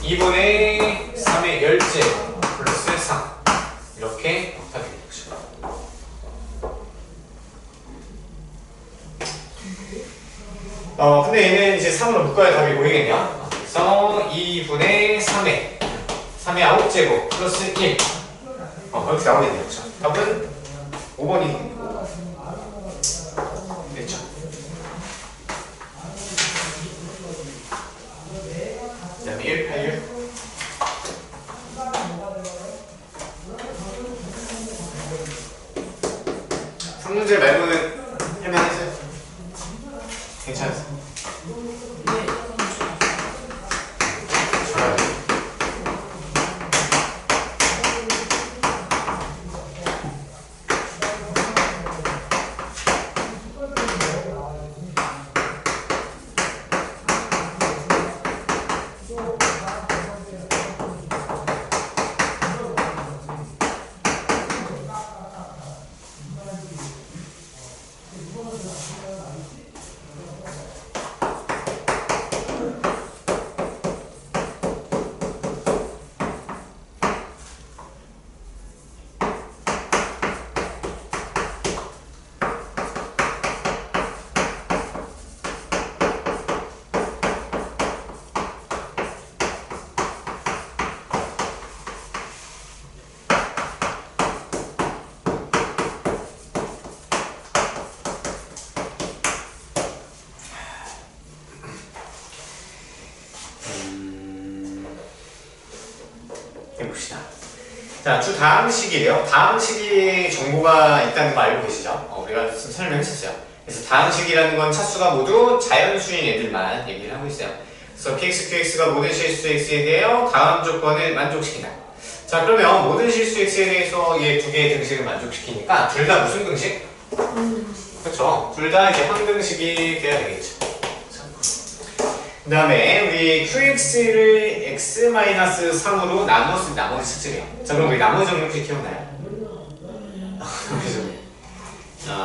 2분의 3의 열제곱 플러스 3 이렇게 답이 되겠죠. 근데 얘는 이제 3으로 묶어야 답이 보이겠네요. 그래서 2분의 3의 9제곱 플러스 1 그렇게 나오겠네요. 그렇죠? 답은 5번이 됐죠. 그 다음에 186 3문제 말고는 할만했어요? 괜찮았어요? 잘하네. 자, 주 다항식이래요. 다항식이 정보가 있다는 거 알고 계시죠? 우리가 설명했었어요. 그래서 다항식이라는 건 차수가 모두 자연수인 애들만 얘기를 하고 있어요. 그래서 px, qx가 모든 실수 x에 대하여 다음 조건을 만족시킨다. 자, 그러면 모든 실수 x에 대해서 얘 두 개의 등식을 만족시키니까 둘 다 무슨 등식? 그렇죠. 둘 다 이제 항등식이 돼야 되겠죠. 그 다음에 우리 qx를 x-3으로 나눴을 때 나머지 수치래요. 자, 그럼 우리 나머지 정리식 기억나요?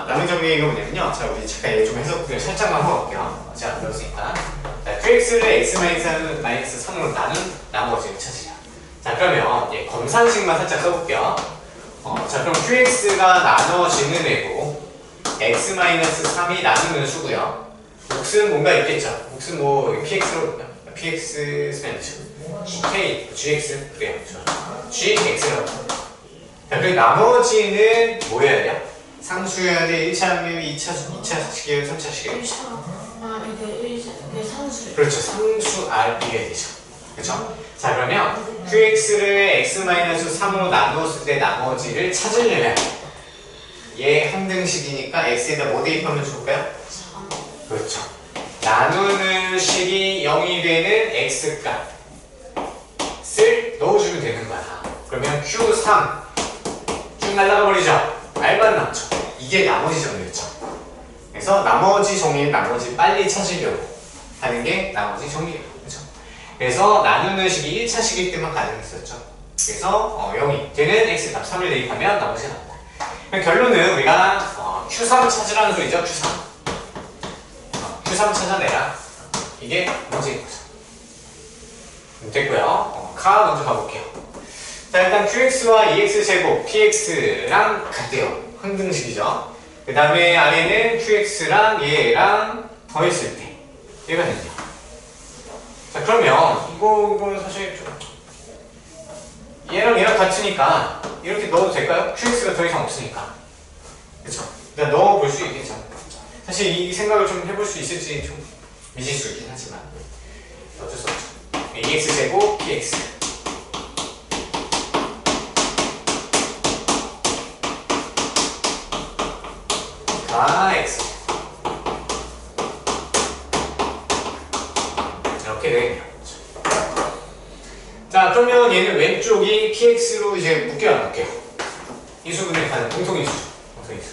나머지 정리가 뭐냐면요. 자, 우리 잠깐 얘기 좀 해석을 살짝만 하고 갈게요. 자, 그렇으니까. 자, qx를 x-3으로 나눈 나머지를 찾으자. 자, 그러면 얘 검산식만 살짝 써볼게요. 자, 그럼 qx가 나눠지는 애고 x-3이 나누는 수고요. 몫은 뭔가 있겠죠. 몫은 뭐 px로 px 쓰면 되죠. k gx 그래요. gx라고. 자, 그리고 나머지는 뭐여야 돼요? 상수여야 돼. 1차 항목이 2차식이에요, 3차식이에요. 1차. 이게 상수. 그렇죠. 상수 R이어야 되죠. 그렇죠? 자, 그러면 qx를 x-3으로 나누었을 때 나머지를 찾으려면 얘 항등식이니까 x에다 뭐 대입하면 좋을까요? 3. 그렇죠. 나누는 식이 0이 되는 x값을 넣어주면 되는 거야. 그러면 q3 쭉 날라가 버리죠. R만 남죠. 이게 나머지 정리였죠. 그래서 나머지 정리는 나머지 빨리 찾으려고 하는 게 나머지 정리예요. 그렇죠? 그래서 나누는 식이 1차식일 때만 가능했었죠. 그래서 0이 되는 x값 3을 대입하면 나머지가 나옵니다. 그럼 결론은 우리가 q3 찾으라는 소리죠. q3 찾아내라. 이게 문제인 거죠. 됐고요. 카 먼저 가볼게요. 자, 일단 qx와 2x제곱 px랑 같대요. 항등식이죠. 그 다음에 아래는 qx랑 얘랑 더했을 때 얘가 된대요. 자, 그러면 이거는 사실 좀 얘랑 같으니까 이렇게 넣어도 될까요? qx가 더 이상 없으니까. 그쵸? 일단 넣어볼 수 있겠죠. 사실 이 생각을 좀 해볼 수 있을지 좀 미지수이긴 하지만 어쩔 수 없죠. 2x제곱 px 다 x 이렇게 되겠네요. 자, 그러면 얘는 왼쪽이 px로 이제 묶여요, 안 묶여요? 이 수분을 가는 공통인수죠. 공통인수.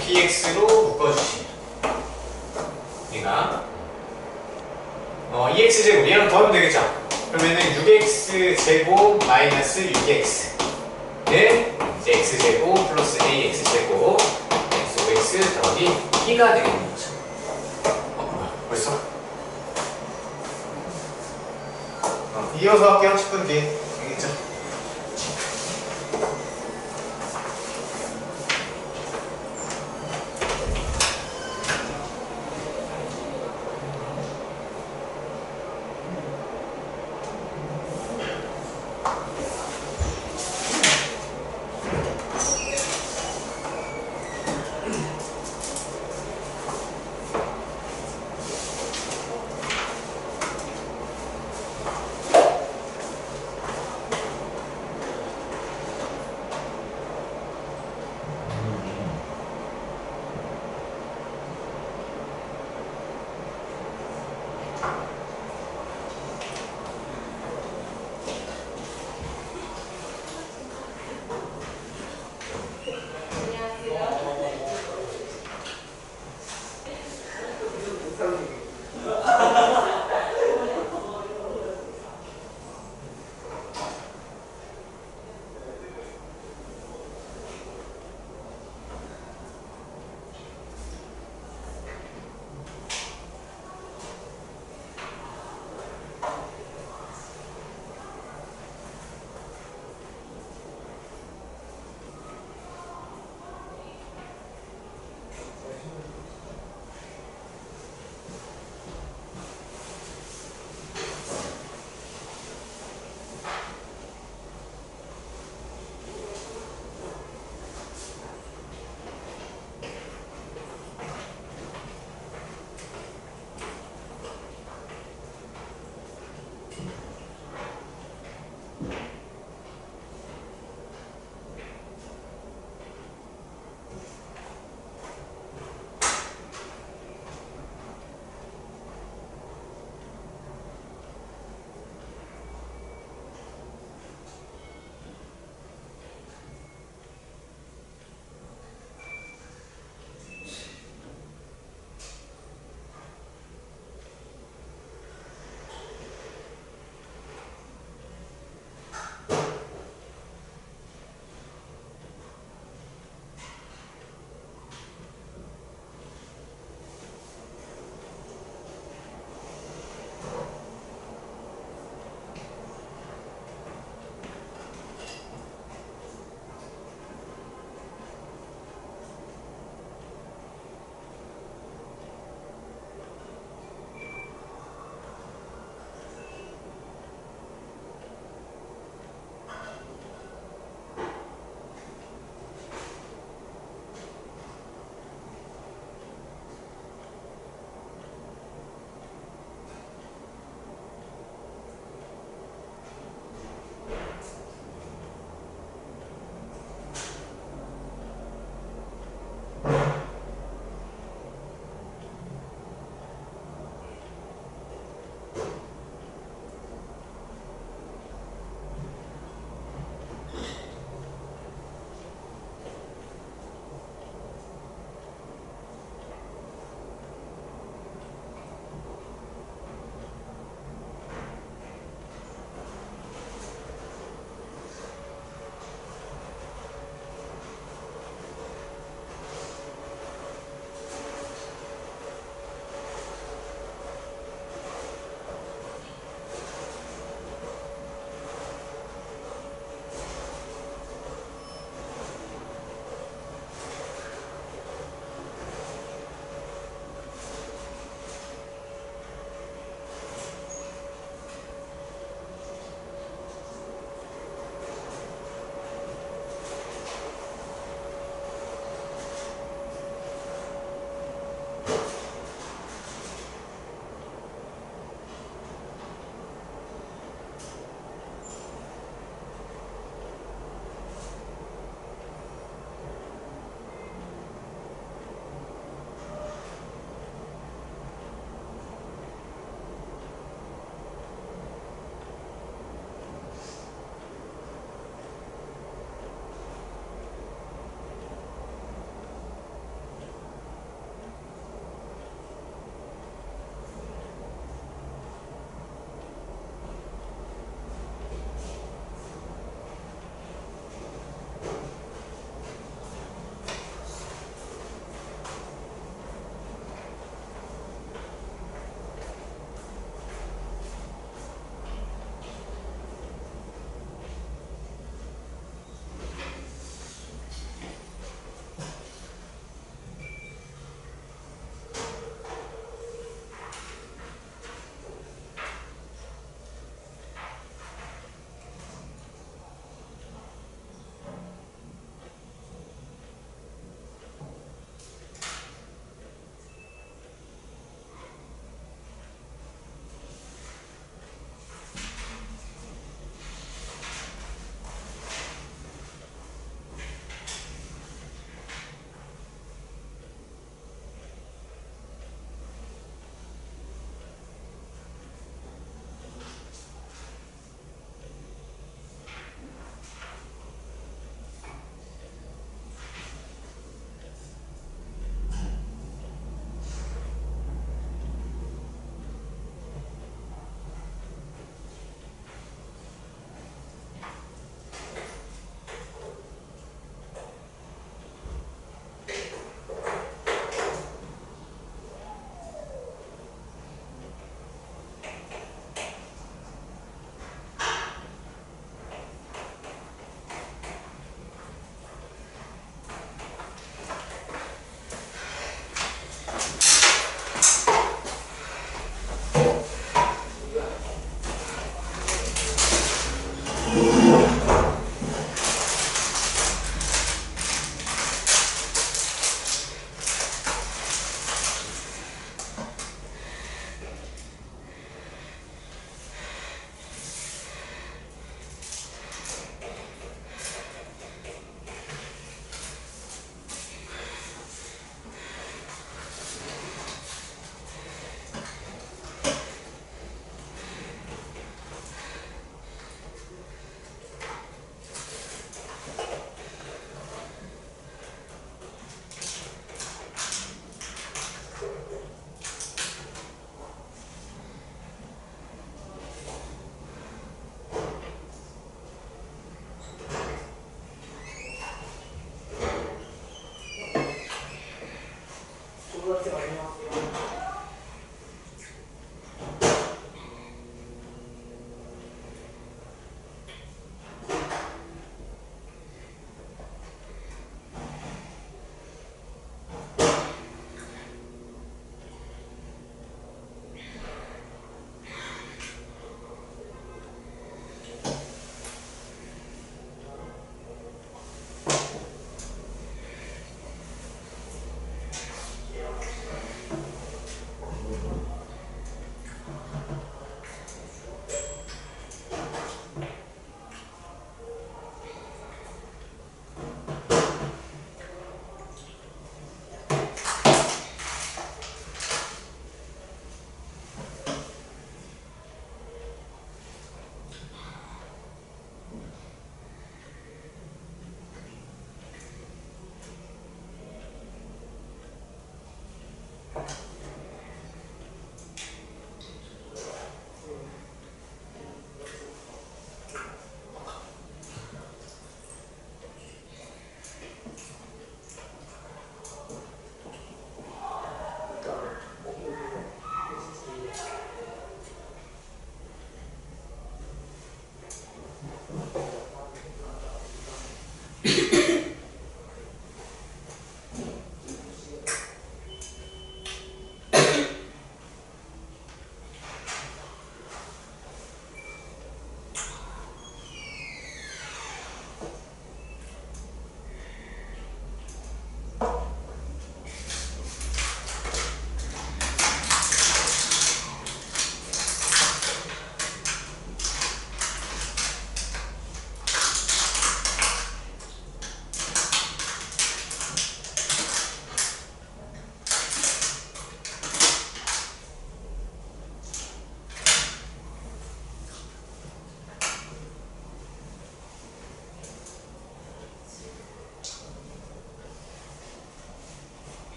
px로 묶어주시면 얘가 2x제곱 얘랑 더하면 되겠죠? 그러면은 6x제곱 마이너스 6x는 이제 x제곱 플러스 ax제곱 x 더하기 b가 되겠는 거죠. 뭐야, 벌써? 이어서 할게요. 10분 뒤에. 알겠죠?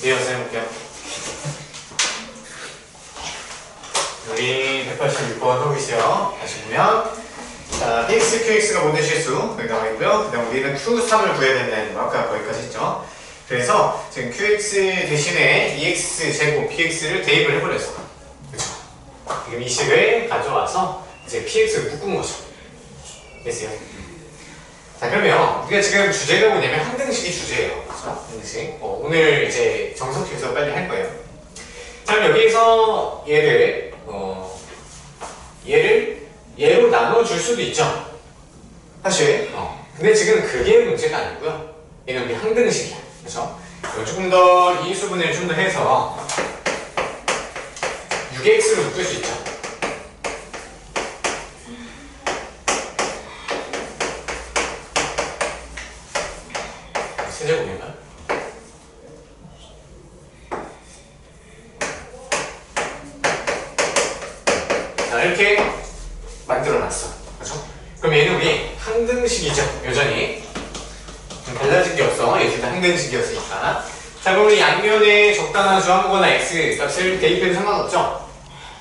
이어서 해볼게요. 우리 186번 해보시죠. 다시 보면 자, px, qx가 모든 실수 여기 나와 있고요. 그 다음 우리는 q3을 구해야 된다는 거 아까 거기까지 했죠. 그래서 지금 qx 대신에 ex 제곱 px를 대입을 해버렸어. 그쵸? 지금 이 식을 가져와서 이제 px를 묶은 거죠. 됐어요? 자, 그러면 우리가 지금 주제가 뭐냐면 항등식이 주제예요. 그렇죠? 항등식. 오늘 이제 정석해서 빨리 할 거예요. 자, 그럼 여기에서 얘를 얘로 나눠줄 수도 있죠. 사실. 근데 지금 그게 문제가 아니고요. 얘는 우리 항등식이야. 그렇죠? 조금 더 이 수분을 좀 더 해서 6x로 묶을 수 있죠. 세제곱인가요? 자, 이렇게 만들어놨어. 그렇죠? 그럼 얘는 우리 항등식이죠. 여전히 좀 달라진 게 없어. 예전에 항등식이었으니까. 자, 그럼 우리 양면에 적당한 수 아무거나 x 값을 대입해도 상관없죠?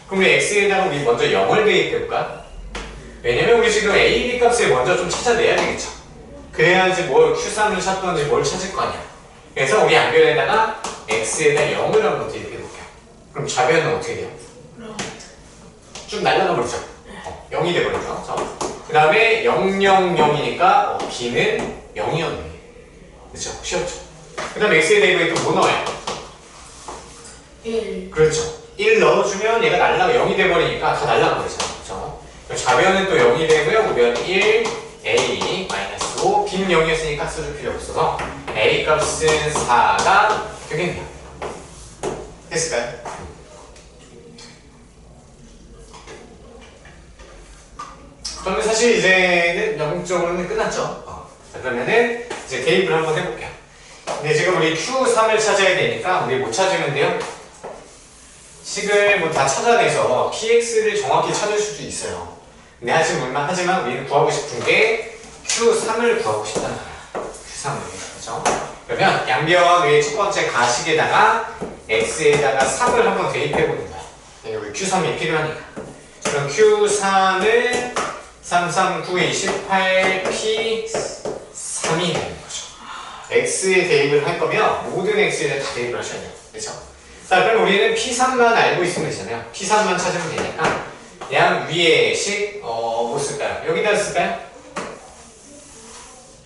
그럼 우리 x에다가 우리 먼저 0을 대입해볼까? 왜냐면 우리 지금 a, b 값을 먼저 좀 찾아내야 되겠죠. 그래야지 뭘 Q3을 찾던지 뭘 찾을 거 아니야. 그래서 우리 양변에다가 X에다 0을 한번 대입해볼게요. 그럼 좌변은 어떻게 돼요? 쭉 날아가 버리죠. 0이 돼버리죠. 그 다음에 0, 0, 0이니까 B는 0이었네. 그쵸? 쉬웠죠? 그 다음에 X에 대입해 또 뭐 넣어요? 1. 그렇죠. 1 넣어주면 얘가 날아가 0이 돼버리니까 다 날아가 버리잖아. 그쵸? 좌변은 또 0이 되고요. 우변은 1, A, 마이너스 5, B는 0이었으니까 써줄 필요 없어서 A 값은 4가 되겠네요. 됐을까요? 그러면 사실 이제는 영적으로는 끝났죠. 자, 그러면은 이제 대입을 한번 해볼게요. 근데 지금 우리 Q3을 찾아야 되니까 우리 못 찾으면 돼요. 식을 뭐 다 찾아내서 PX를 정확히 찾을 수도 있어요. 근데 하지만 우리는 구하고 싶은 게 Q3을 구하고 싶다는 거야. Q3을. 그죠? 그러면 양변의 첫 번째 가식에다가 X에다가 3을 한번 대입해보는 거야. 우리 Q3이 필요하니까. 그럼 Q3은 3, 3, 9, 28, P 3이 되는 거죠. X에 대입을 할 거면 모든 X에 다 대입을 하셔야 돼요. 그렇죠? 자, 그럼 우리는 P3만 알고 있으면 되잖아요. P3만 찾으면 되니까 그냥 위에 식 뭐 쓸까요? 여기다 쓸까요?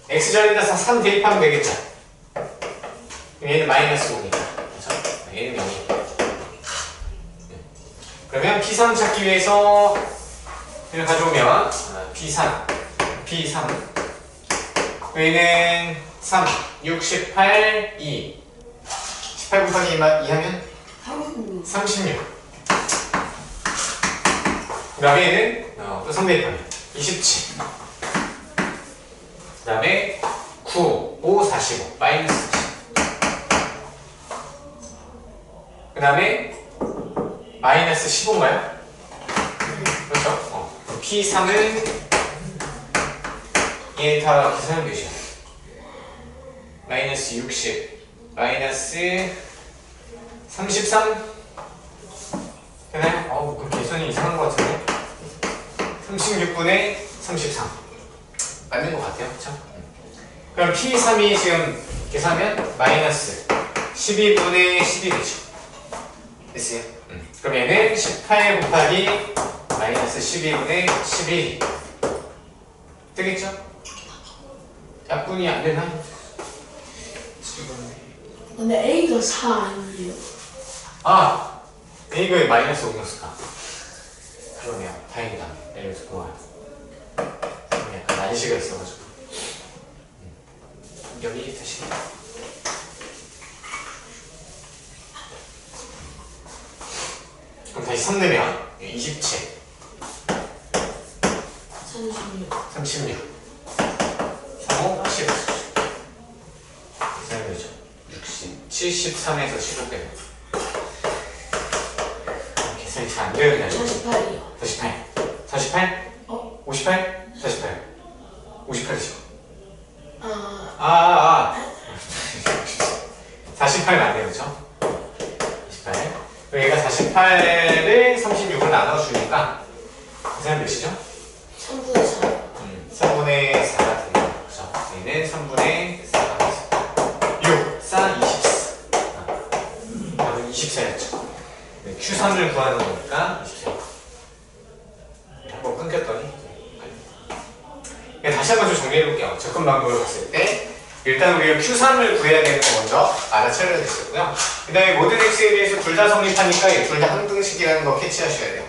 X자리에다 3 대입하면 되겠죠? 얘는 마이너스 5니까. 그렇죠? 얘는 0이니까. 그러면 P3 찾기 위해서 얘를 가져오면 P3 얘는 3, 6, 18, 2 18 곱하기 2 하면 36 그 다음에 얘는 또 3 대입하면 27 그 다음에 9, 5, 45 마이너스 40 그 다음에 마이너스 15인가요? 그렇죠? P3은 얘 다 계산하면 되죠. 마이너스 60 마이너스 33 되나요? 그럼 계산이 이상한 것 같은데 36분의 33 맞는 것 같아요. 그쵸? 그럼 P3이 지금 계산하면 마이너스 12분의 12 되죠. 됐어요? 그럼 얘는 18 곱하기 마이너스 12분의 11 되겠죠? 약분이 안 되나? 근데 A가 4 아니에요? 아! A가 왜 마이너스 5였을까? 그러네요. 다행이다. 여기서 고마워요. 약간 난시가 있어가지고. 여기 다시. 그럼 다시 3 내면 27 36 35 10 계산해보죠. 60 73에서 15 빼면 계산이 잘 안 되는 게 아니고 48이요. 48 48? 58? 48 58 되죠. 48 맞네요. 그쵸? 28 그럼 얘가 48을 36을 나눠주니까 계산 몇이죠? 3분의 4. 3분의 4가 되네요. 그죠? 얘는 3분의 4가 되죠. 6, 4, 24. 답은 24였죠. Q3을 구하는 거니까 24. 한번 끊겼더니. 다시 한번 좀 정리해볼게요. 접근 방법을 봤을 때 일단 우리가 Q3을 구해야 되는 거 먼저 알아차려야 되겠고요. 그 다음에 모든 X에 대해서 둘 다 성립하니까 둘 다 항등식이라는 거 캐치하셔야 돼요.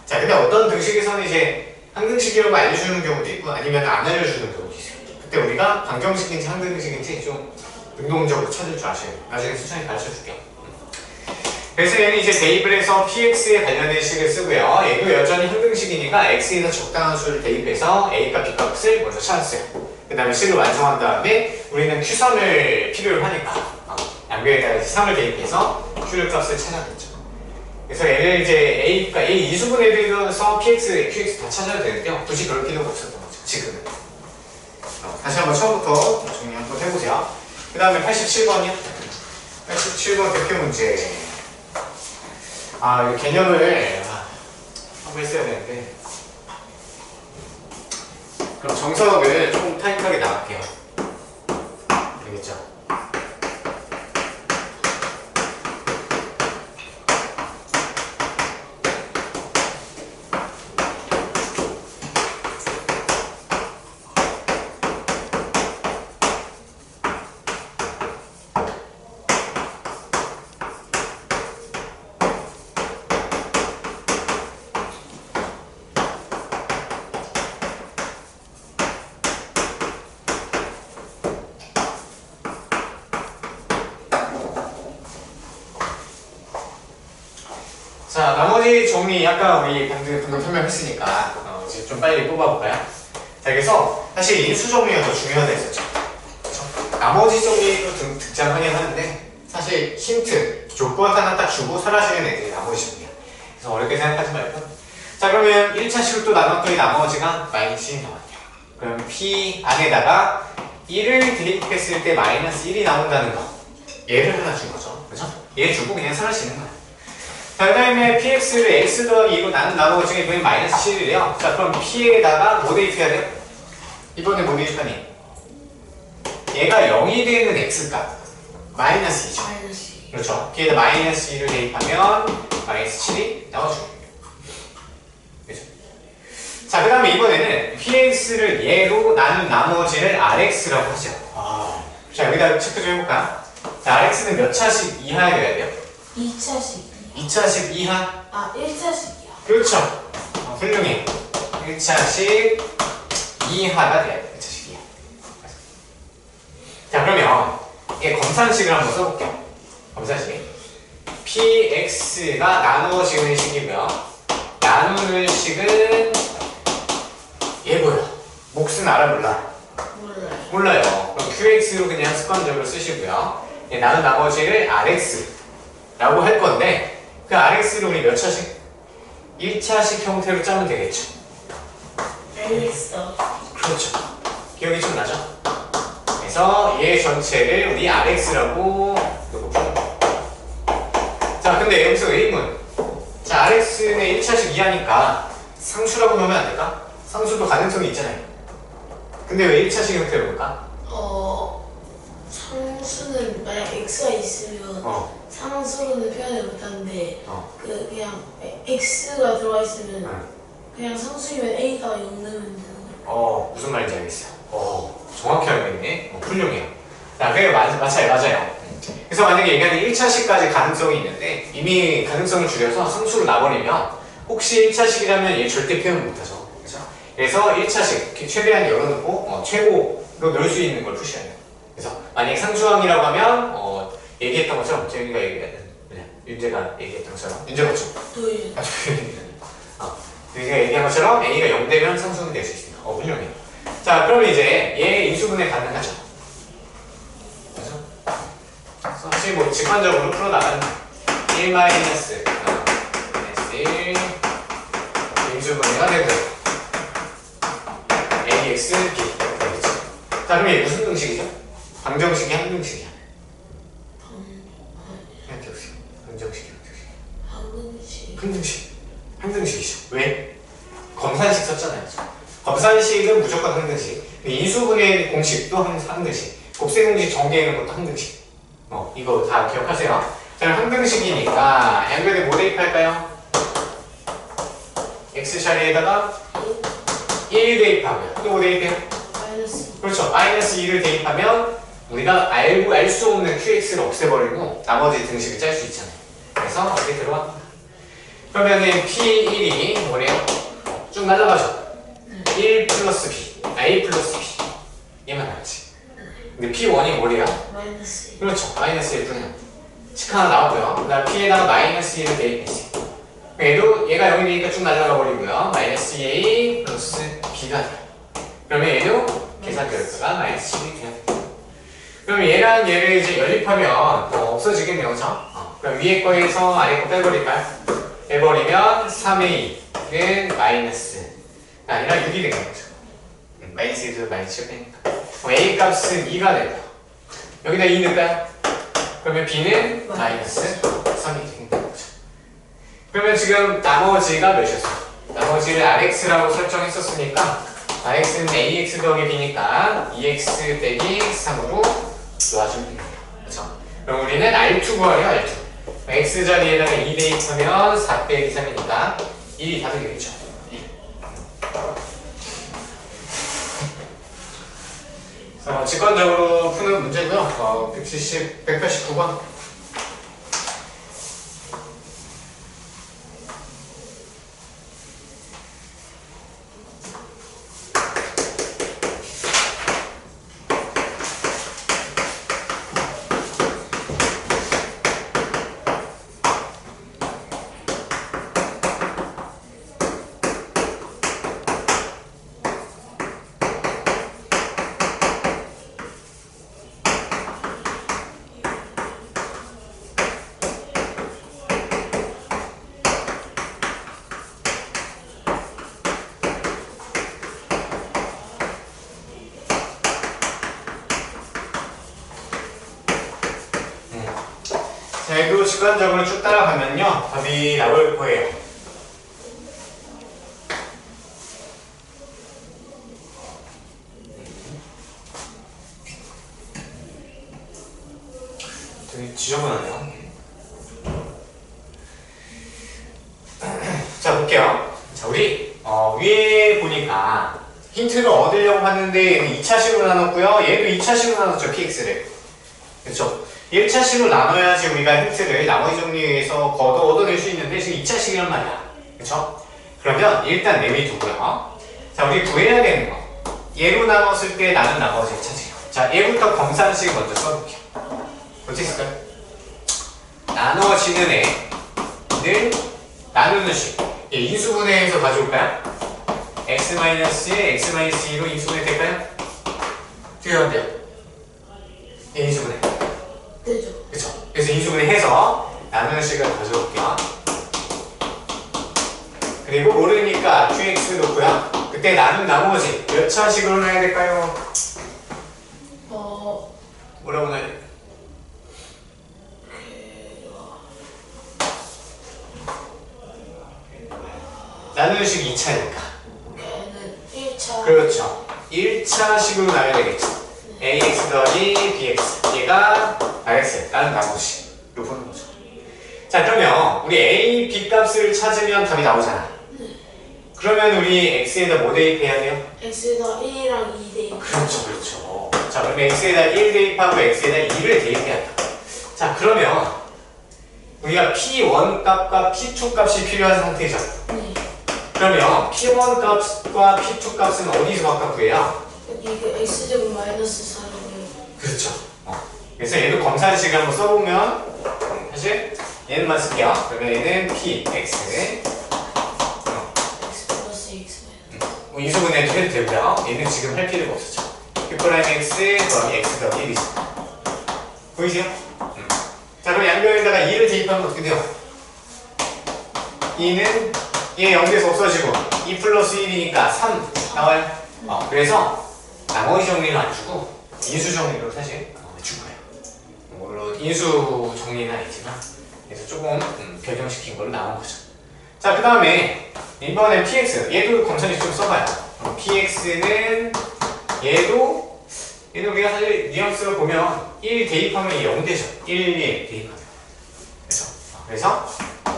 자, 근데 어떤 등식에서는 이제 항등식이라고 알려주는 경우도 있고 아니면 안 알려주는 경우도 있어요. 그때 우리가 방정식인지 항등식인지 좀 능동적으로 찾을 줄 아셔야 돼요. 나중에 수천히 가르쳐줄게요. 그래서 얘는 이제 대입을 해서 px에 관련된 식을 쓰고요. 얘도 여전히 항등식이니까 x에서 적당한 수를 대입해서 a값, b값을 먼저 찾았어요. 그 다음에 식을 완성한 다음에 우리는 q3을 필요로 하니까 양변에다가 3을 대입해서 q를 값을 찾아냈죠. 그래서 얘를 이제 A 이수분에 대해서 px, qx 다 찾아야 되는데요. 굳이 그럴 필요가 없었던 거죠. 지금은. 다시 한번 처음부터 정리 한번 해보세요. 그 다음에 87번이요. 87번 대표 문제. 이 개념을 한번 했어야 되는데. 그럼 정석을 조금 타이트하게 나갈게요. 되겠죠? 자, 나머지 종이 아까 우리 방금 설명했으니까 이제 좀 빨리 뽑아볼까요? 자, 그래서 사실 인수 정리가 더 중요하다 했었죠. 그렇죠? 나머지 정리도 등장하긴 하는데 사실 힌트, 조건 하나 딱 주고 사라지는 애들이 나머지 정리야. 그래서 어렵게 생각하지 말고 자, 그러면 1차식을 또 나눴더니 나머지가 마이너스 1이 나왔네요. 그럼 P 안에다가 1을 대입했을 때 마이너스 1이 나온다는 거. 얘를 하나 준 거죠. 그죠? 얘 주고 그냥 사라지는 거야. 자, 그 다음에 px를 x 더하기 2로 나눈 나머지가 이번엔 마이너스 7이래요. 자, 그럼 p에다가 뭐 대입해야 돼요? 이번에 뭐 대입하니? 얘가 0이 되는 x값. 마이너스 2죠. 마이너스 2. 그렇죠. p에다 마이너스 2를 대입하면 마이너스 7이 나와주고. 그렇죠. 자, 그 다음에 이번에는 px를 얘로 나눈 나머지를 rx라고 하죠. 자, 여기다 체크 좀 해볼까? 자, rx는 몇 차식 이하여야 돼요? 2차식. 2차식 이하? 1차식이야. 그렇죠. 훌륭해. 1차식 이하가 돼야 돼. 1차식 이하. 자, 그러면 이게 검산식을 한번 써볼게요. 검산식. px가 나누어지는 식이고요. 나누는 식은 얘 뭐야? 몫은 알아 몰라? 몰라요. 몰라요. 그럼 qx로 그냥 습관적으로 쓰시고요. 나눈 나머지를 rx라고 할 건데 그 rx를 우리 몇 차식? 1차식 형태로 짜면 되겠죠. LX. 그렇죠. 기억이 좀 나죠? 그래서 얘 전체를 우리 rx라고 넣어볼게요. 자, 근데 여기서 의문. 자, rx는 1차식 이하니까 상수라고 넣으면 안 될까? 상수도 가능성이 있잖아요. 근데 왜 1차식 형태로 볼까? 상수는 만약 x가 있으면 상수로는 표현을 못하는데 그냥 x가 들어가 있으면 그냥 상수이면 a가 0 넣으면 되는 거예요. 무슨 말인지 알겠어요. 정확히 알고 있네. 훌륭해요. 자, 그래 맞아요. 그래서 만약에 얘가 1차식까지 가능성이 있는데 이미 가능성을 줄여서 상수로 놔버리면 혹시 1차식이라면 얘 절대 표현 못하죠. 그렇죠? 그래서 1차식 최대한 열어놓고 최고로 넣을 수 있는 걸 푸셔야 돼요. 그래서 만약에 상수항이라고 하면 얘기했던 것처럼 재윤이가 얘기했던 윤재가 얘기했던 것처럼 윤재 맞죠? 도일. 윤재가 얘기한 것처럼 a가 0 되면 상수는 될 수 있습니다. 훌륭해요. 자, 그러면 이제 얘 인수분해 가능하죠? 그래서 사실 뭐 직관적으로 풀어나가는 1 마이너스 1 인수분해가 되고요. ax b 되겠죠. 자, 그럼 얘 무슨 등식이죠? 방정식이 항등식이야. 방정식이 항등식이죠. 왜? 검산식 썼잖아요. 검산식은 무조건 항등식. 인수분해 공식도 항등식. 곱셈 공식 전개 이런 것도 항등식. 이거 다 기억하세요. 자, 항등식이니까 양변에 뭐 대입할까요? x 자리에다가 1 대입하고요. 또 뭐 대입해요? 마이너스. 그렇죠. 마이너스 2를 대입하면 우리가 알 수 없는 qx를 없애버리고 나머지 등식을 짤 수 있잖아요. 그래서 이렇게 들어갑니다. 그러면은 p1이 뭐래요? 쭉 날라가죠. 1 플러스 b, a 플러스 b 얘만 나왔지. 근데 p1이 뭐래요? 마이너스. 그렇죠. 마이너스 1분의 칙 하나 나왔고요. 그 다음 p에다가 마이너스 1을 대입했어요. 얘도 얘가 0이 되니까 쭉 날라가 버리고요. 마이너스 2a 플러스 b가 돼요. 그러면 얘도 계산 결과가 마이너스 7이 돼요. 그럼 얘랑 얘를 이제 연립하면 없어지겠네요. 그렇죠? 그럼 위에 거에서 아래 거 빼버릴까요? 빼버리면 3a는 마이너스가 아니라 6이 되는 거죠. 마이너스 1에서 마이너스 7 빼니까. 그럼 a 값은 2가 되고요. 여기다 2 넣을까요? 그러면 b는 마이너스 3이 되는 거죠. 그러면 지금 나머지가 몇이었어요? 나머지를 rx라고 설정했었으니까 rx는 ax 더하기 b니까 2x 빼기 3으로 놓아주면 됩니다. 그렇죠? 그럼 우리는 r2 구하래요. r2. x 자리에다가 2 대입하면 4 빼기 3이니까 1이 답이 되겠죠. 1. 직관적으로 푸는 문제고요. 189번. 자, 얘도 직관적으로 쭉 따라가면요. 답이 나올 거예요. 되게 지저분하네요. 자, 볼게요. 자, 우리 위에 보니까 힌트를 얻으려고 하는데 얘는 2차식으로 나눴고요. 얘도 2차식으로 나눴죠, px를. 그렇죠? 1차식으로 나눠야지 우리가 힌트를 나머지 정리에서 얻어낼 수 있는데 지금 2차식이란 말이야. 그렇죠? 그러면 일단 내비두고요. 자, 우리 구해야 되는 거. 얘로 나눴을 때 나는 나머지를 찾아요. 자, 얘부터 검산식 먼저 써볼게요. 어떻게 쓸까요? 나눠지는 애를 나누는 식. 얘 인수분해해서 가져올까요? x-에 x-2로 인수분해 될까요? 어떻게 하면 돼요? 얘 인수분해. 되죠. 그쵸? 그래서 인수분해 해서 나누는 식을 가져올게요. 그리고 모르니까 qx 놓고요. 그때 나눈 나머지 몇 차식으로 놔야 될까요? 뭐라고 놔야 될까요? 나누는 식이 2차니까. 얘는 1차. 그렇죠. 1차식으로 놔야 되겠죠. ax 더하기 bx. 얘가 rx. 나는 나머지. 요 보는 거죠. 자, 그러면 우리 a, b 값을 찾으면 답이 나오잖아. 그러면 우리 x에다 뭐 대입해야 돼요? x에다 1이랑 2 대입. 그렇죠, 그렇죠. 자, 그럼 x에다 1 대입하고 x에다 2를 대입해야 돼. 자, 그러면 우리가 p1 값과 p2 값이 필요한 상태죠. 네. 그러면 p1 값과 p2 값은 어디서 각각 구해요? 여기 그 x제곱 마이너스 4를. 그렇죠. 그래서 얘도 검사식을 한번 써보면 사실 얘는만 쓸게요. 그러면 얘는 p, x x 플러스 x 마이너스. 인수분해도 해도 되고요. 얘는 지금 할 필요가 없었죠. p 프라임 x 더하기 x 더하기 1이죠. 보이세요? 자, 그럼 양변에다가 2를 대입하면 어떻게 돼요? 2는 얘 0에서 없어지고 2 플러스 1이니까 3 나와요. 그래서 나머지 정리는 안 주고 인수 정리로 사실 줄 거예요. 물론 인수 정리는 아니지만 그래서 조금 변형시킨 걸로 나온 거죠. 자, 그 다음에 이번엔 px 얘도 검사식 좀 써봐요. px는 얘도 우리가 사실 뉘앙스를 보면 1 대입하면 0 되죠. 1 대입하면. 그래서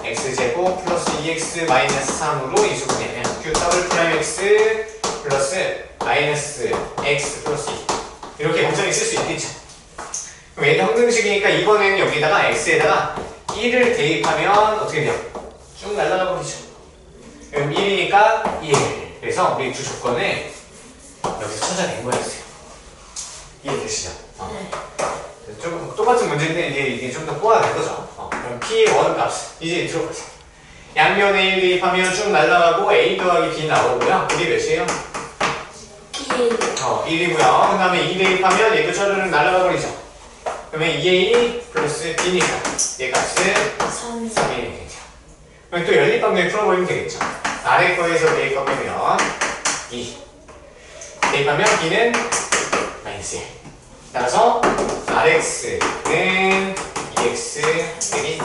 x제곱 플러스 2x 마이너스 3으로 인수분해하면 q 더블 프라임 x 플러스 마이너스 x 플러스 2 이렇게 검사를 쓸 수 있겠죠. 그럼 얘는 항등식이니까 이번에는 여기다가 x에다가 1을 대입하면 어떻게 돼요? 쭉 날아가 버리죠. 그럼 1이니까 1. 그래서 우리 두 조건을 여기서 찾아낸 거였어요. 이해되시죠? 네. 좀 똑같은 문제인데 이게 좀 더 꼬아낸 거죠. 그럼 p1 값 이제 들어보세요. 양면에 1 대입하면 쭉 날아가고 a 더하기 b 나오고요. 그게 몇이에요? 1. 1이고요. 그 다음에 2 대입하면 얘도 저르륵 날아가 버리죠. 그러면 2a 플러스 b니까 얘 값은 3. 3이 되겠죠. 그럼 또 연립방정에 풀어버리면 되겠죠. 아래 거에서 b 거 빼면 2 대입하면 b는 마이너스 1. 따라서 rx는 2x 빼기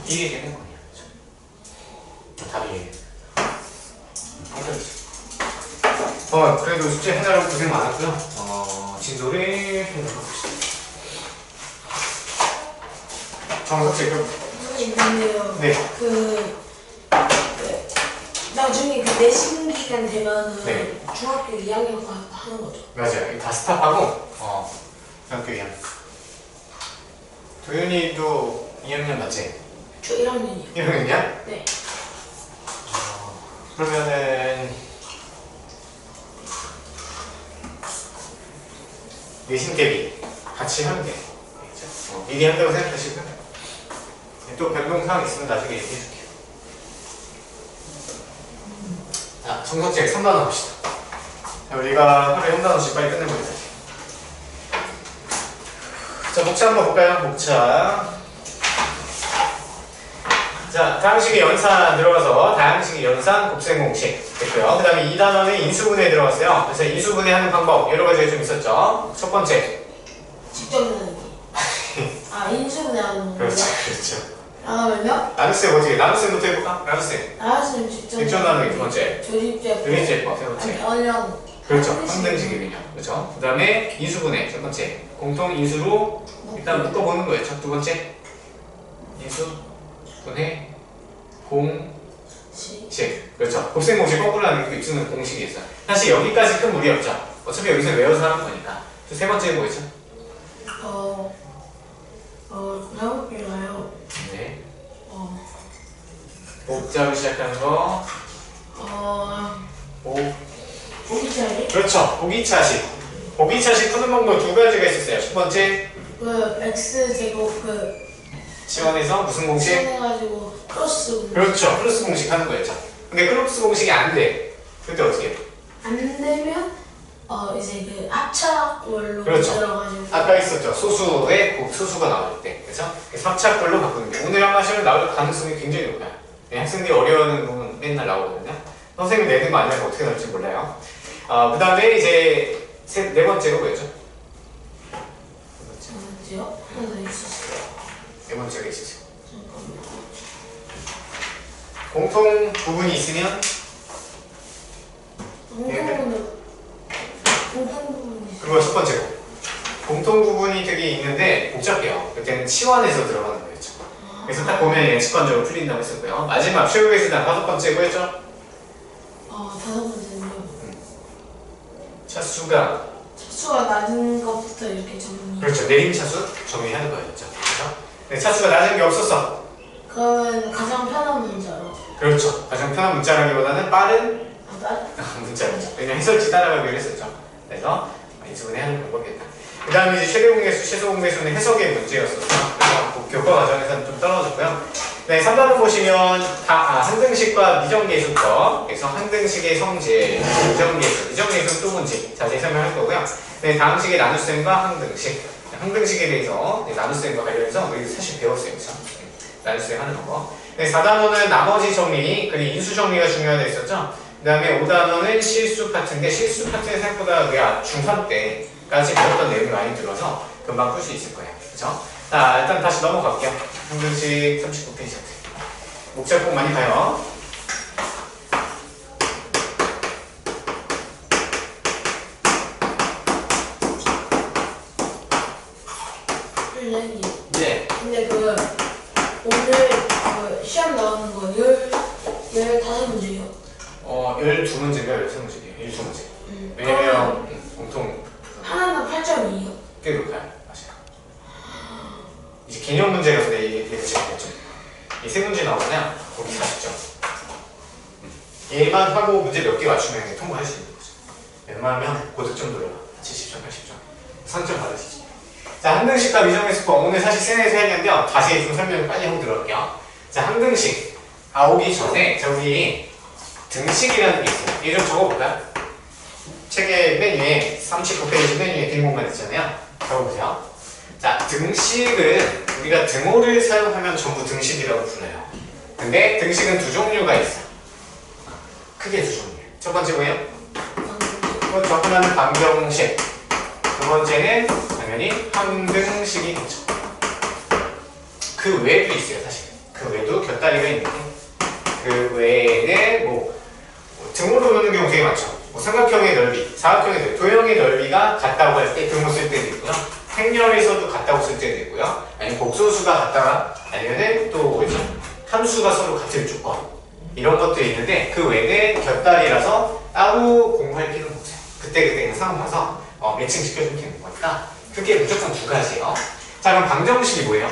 1이 되는 거예요. 답이에요. 그래도 숙제 하느라고 고생 많았고요. 진도를 해봅시다. 정석 체크. 있는데요. 네. 나중에 그 내신 기간 되면은 네. 중학교 2학년 하는 거죠. 맞아요. 다 스탑하고 중학교 2학년. 도윤이도 2학년 맞지? 저 1학년이요. 1학년이야? 네. 그러면은 내신 대비 같이 하면 돼. 미리 한다고 생각하시고요. 또 변동사항 있으면 나중에 얘기해줄게요. 자, 정석책 3단원 봅시다. 자, 우리가 하루에 3단원씩 빨리 끝내보자. 자, 목차 한번 볼까요? 목차. 자, 다항식의 연산 들어가서 다항식의 연산 곱셈 공식 됐고요. 그 다음에 2단원에 인수분해 들어갔어요. 그래서 인수분해하는 방법 여러 가지가 좀 있었죠. 첫 번째. 직접 나누기. 인수분해. 하는 건가요? 그렇죠, 그렇죠. 그러면요? 나눗셈 어떻게? 나눗셈부터 해볼까? 나눗셈. 나왔으면 직전하는 게 두 번째. 조집제법. 조집제법 세 번째. 변형. 그렇죠. 항등식이군요. 그렇죠. 그 다음에 인수분해 첫 번째. 공통 인수로 일단 묶어보는 거예요. 첫 두 번째. 인수분해 공식. 그렇죠. 곱셈 공식 거꾸로 하는 게 쓰는 공식이 있어요. 사실 여기까지 큰 무리 없죠. 어차피 여기서 외워서 하는 거니까. 또 세 번째는 뭐였죠? 해볼게요. 네. 복자로 시작하는 거. 보기차기? 그렇죠. 보기차식. 보기차식 푸는 방법 두 가지가 있었어요. 첫 번째. x 제곱 치환해서 무슨 공식? 치환해가지고 플러스 공식. 그렇죠. 플러스 공식 하는 거였죠. 근데 플러스 공식이 안 돼. 그때 어떻게 해? 안 되면 이제 합차꼴로 그렇죠. 들어가지고. 아까 있었죠. 소수의 소수가 나올 때. 그렇죠? 그래서 합차꼴로 바꾸는 게 오늘 한 마시면 나올 가능성이 굉장히 높아요. 학생들이 어려워하는 부분 맨날 나오거든요. 선생님이 내는 거 아니라서 어떻게 나올지 몰라요. 그 다음에 이제 네 번째가 뭐였죠? 뭐였죠? 하나 더 있었어요. 네 번째가 있었어요. 공통 부분이 있으면 공통 부분이 그거 첫 번째고. 공통 부분이 되게 있는데 복잡해요. 그때는 치환해서 들어가는 거였죠. 그래서 딱 보면 예측관적으로 풀린다고 했었고요. 마지막 최후의 수단 다섯 번째 뭐였죠? 다섯 번째는요. 차수가 낮은 것부터 이렇게 정리. 그렇죠. 내림 차수 정리하는 거였죠. 그렇죠? 네, 차수가 낮은 게 없었어. 그러면 가장 편한 문자로. 그렇죠. 가장 편한 문자라기보다는 빠른 빠른? 문자였죠. 왜냐면 해설지 따라가기로 했었죠. 그래서 인수분해 하는 방법이었다. 그 다음에 이제 최대 공개수, 최소 공개수는 해석의 문제였었죠. 그래서 교과 과정에서는 좀 떨어졌고요. 네, 3단원 보시면 항등식과 미정계수법, 그래서 항등식의 성질, 미정계수는 또 문제 자세히 설명할 거고요. 네, 다음 식의 나눗셈과 항등식, 항등식에 대해서 나눗셈과 관련해서 우리 사실 배웠어요, 그렇죠? 나눗셈 하는 거. 네, 4단원은 나머지 정리, 그리고 인수 정리가 중요하다 했었죠. 그 다음에 5단원은 실수 파트인데 실수 파트는 생각보다 우리가 중3 때까지 배웠던 내용이 많이 들어서 금방 풀 수 있을 거예요, 그렇죠? 자, 일단 다시 넘어갈게요. 항등식 39페이지. 목차 꼭 많이 봐요. 선생님. 네. 근데 오늘 시험 나오는 거 15문제요. 12문제인가 13문제예요. 12문제. 왜냐면 공통 하나는 8점이에요. 꽤 높아요. 맞아요. 이제 개념 문제라서 얘를 제가 했죠. 이 세 문제 나오잖아요. 거기 40점. 얘만 하고 문제 몇 개 맞추면 통과할 수 있는 거죠. 웬만하면 고득점 돌려요. 70점, 80점. 상점 받으시죠. 자, 항등식과 미정계수법. 오늘 사실 세네에서 했는데요. 다시 좀 설명을 빨리 하고 들어갈게요. 자, 항등식. 오기 전에 저기 등식이라는 게 있어요. 얘 좀 적어볼까요? 책의 맨 위에 39페이지 맨 위에 빈 공간 있잖아요. 적어보세요. 자, 등식은 우리가 등호를 사용하면 전부 등식이라고 불러요. 근데 등식은 두 종류가 있어요. 크게 두 종류. 첫 번째 뭐예요? 그렇죠. 하나는 방정식. 두 번째는 당연히 항등식이겠죠. 그 외에도 있어요, 사실. 그 외에도 곁다리가 있는데 그 외에는 등호로 노는 경우 되게 많죠. 삼각형의 넓이, 사각형의 넓이, 도형의 넓이가 같다고 할 때 등호 쓸 때도 있고요. 행렬에서도 같다고 쓸 때도 있고요. 아니면 복소수가 같다가 아니면은 또 뭐죠? 함수가 서로 같을 조건 이런 것도 있는데 그 외에는 곁다리라서 따로 공부할 필요는 없어요. 그때 상황 봐서 매칭 시켜주면 되는 거니까 그게 무조건 두 가지예요. 자, 그럼 방정식이 뭐예요?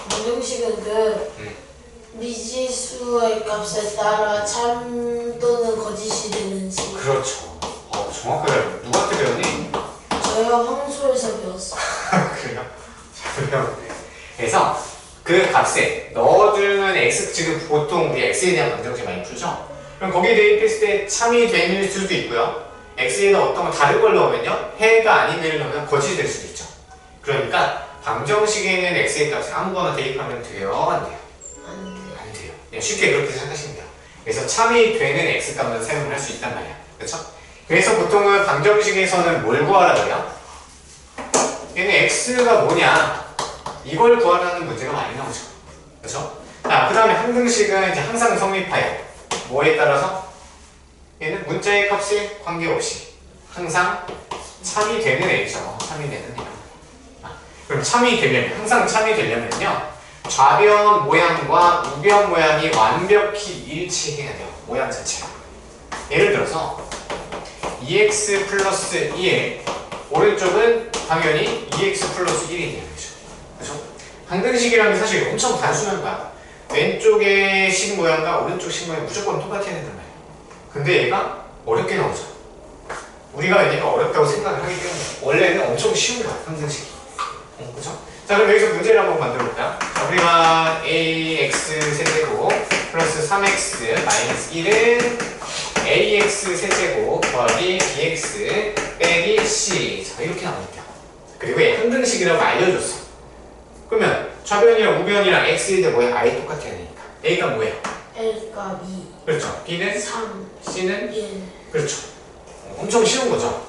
방정식은 미지수의 값에 따라 참 또는 거짓이 되는 식. 그렇죠. 정확하게 알고. 누구한테 배웠니? 저요 황소에서 배웠어요. 그래요? 잘 배웠네. 그래서 그 값에 넣어주는 x, 지금 보통 우리 x에 대한 방정식 많이 풀죠? 그럼 거기에 대입했을 때 참이 될 수도 있고요. x에는 어떤 거 다른 걸 넣으면요. 해가 아닌 애를 넣으면 거짓이 될 수도 있죠. 그러니까 방정식에는 x의 값을 아무거나 대입하면 돼요? 안 돼요? 안 돼요. 그냥 쉽게 그렇게 생각하시면 돼요. 그래서 참이 되는 x 값만 사용을 할 수 있단 말이야. 그렇죠? 그래서 보통은 방정식에서는 뭘 구하라고 해요? 얘는 x가 뭐냐? 이걸 구하라는 문제가 많이 나오죠. 그렇죠? 자, 그 다음에 항등식은 이제 항상 성립하여 뭐에 따라서? 얘는 문자의 값에 관계없이 항상 참이 되는 애죠. 참이 되는 애. 그럼 참이 되려면, 항상 참이 되려면요, 좌변 모양과 우변 모양이 완벽히 일치해야 돼요. 모양 자체가. 예를 들어서 2x 플러스 1, 오른쪽은 당연히 2x 플러스 1이 되는 거죠. 그렇죠? 항등식이라는 게 사실 엄청 단순한 거야. 왼쪽의 식 모양과 오른쪽 식 모양이 무조건 똑같아야 된단 말이야. 근데 얘가 어렵게 나오죠. 우리가 얘가 어렵다고 생각을 하기 때문에 원래는 엄청 쉬운 거야, 항등식이. 그렇죠? 자, 그럼 여기서 문제를 한번 만들어 볼까요? 자, 우리가 ax 세제곱 플러스 3x 마이너스 1은 ax 세제곱 더하기 bx 빼기 c. 자, 이렇게 나옵니다. 그리고 얘 항등식이라고 알려줬어. 그러면 좌변이랑 우변이랑 x에 대해 뭐야? 아예 똑같아야 되니까. a가 뭐야? L값 2. 그렇죠. b는 3. c는 1. 그렇죠. 엄청 쉬운 거죠.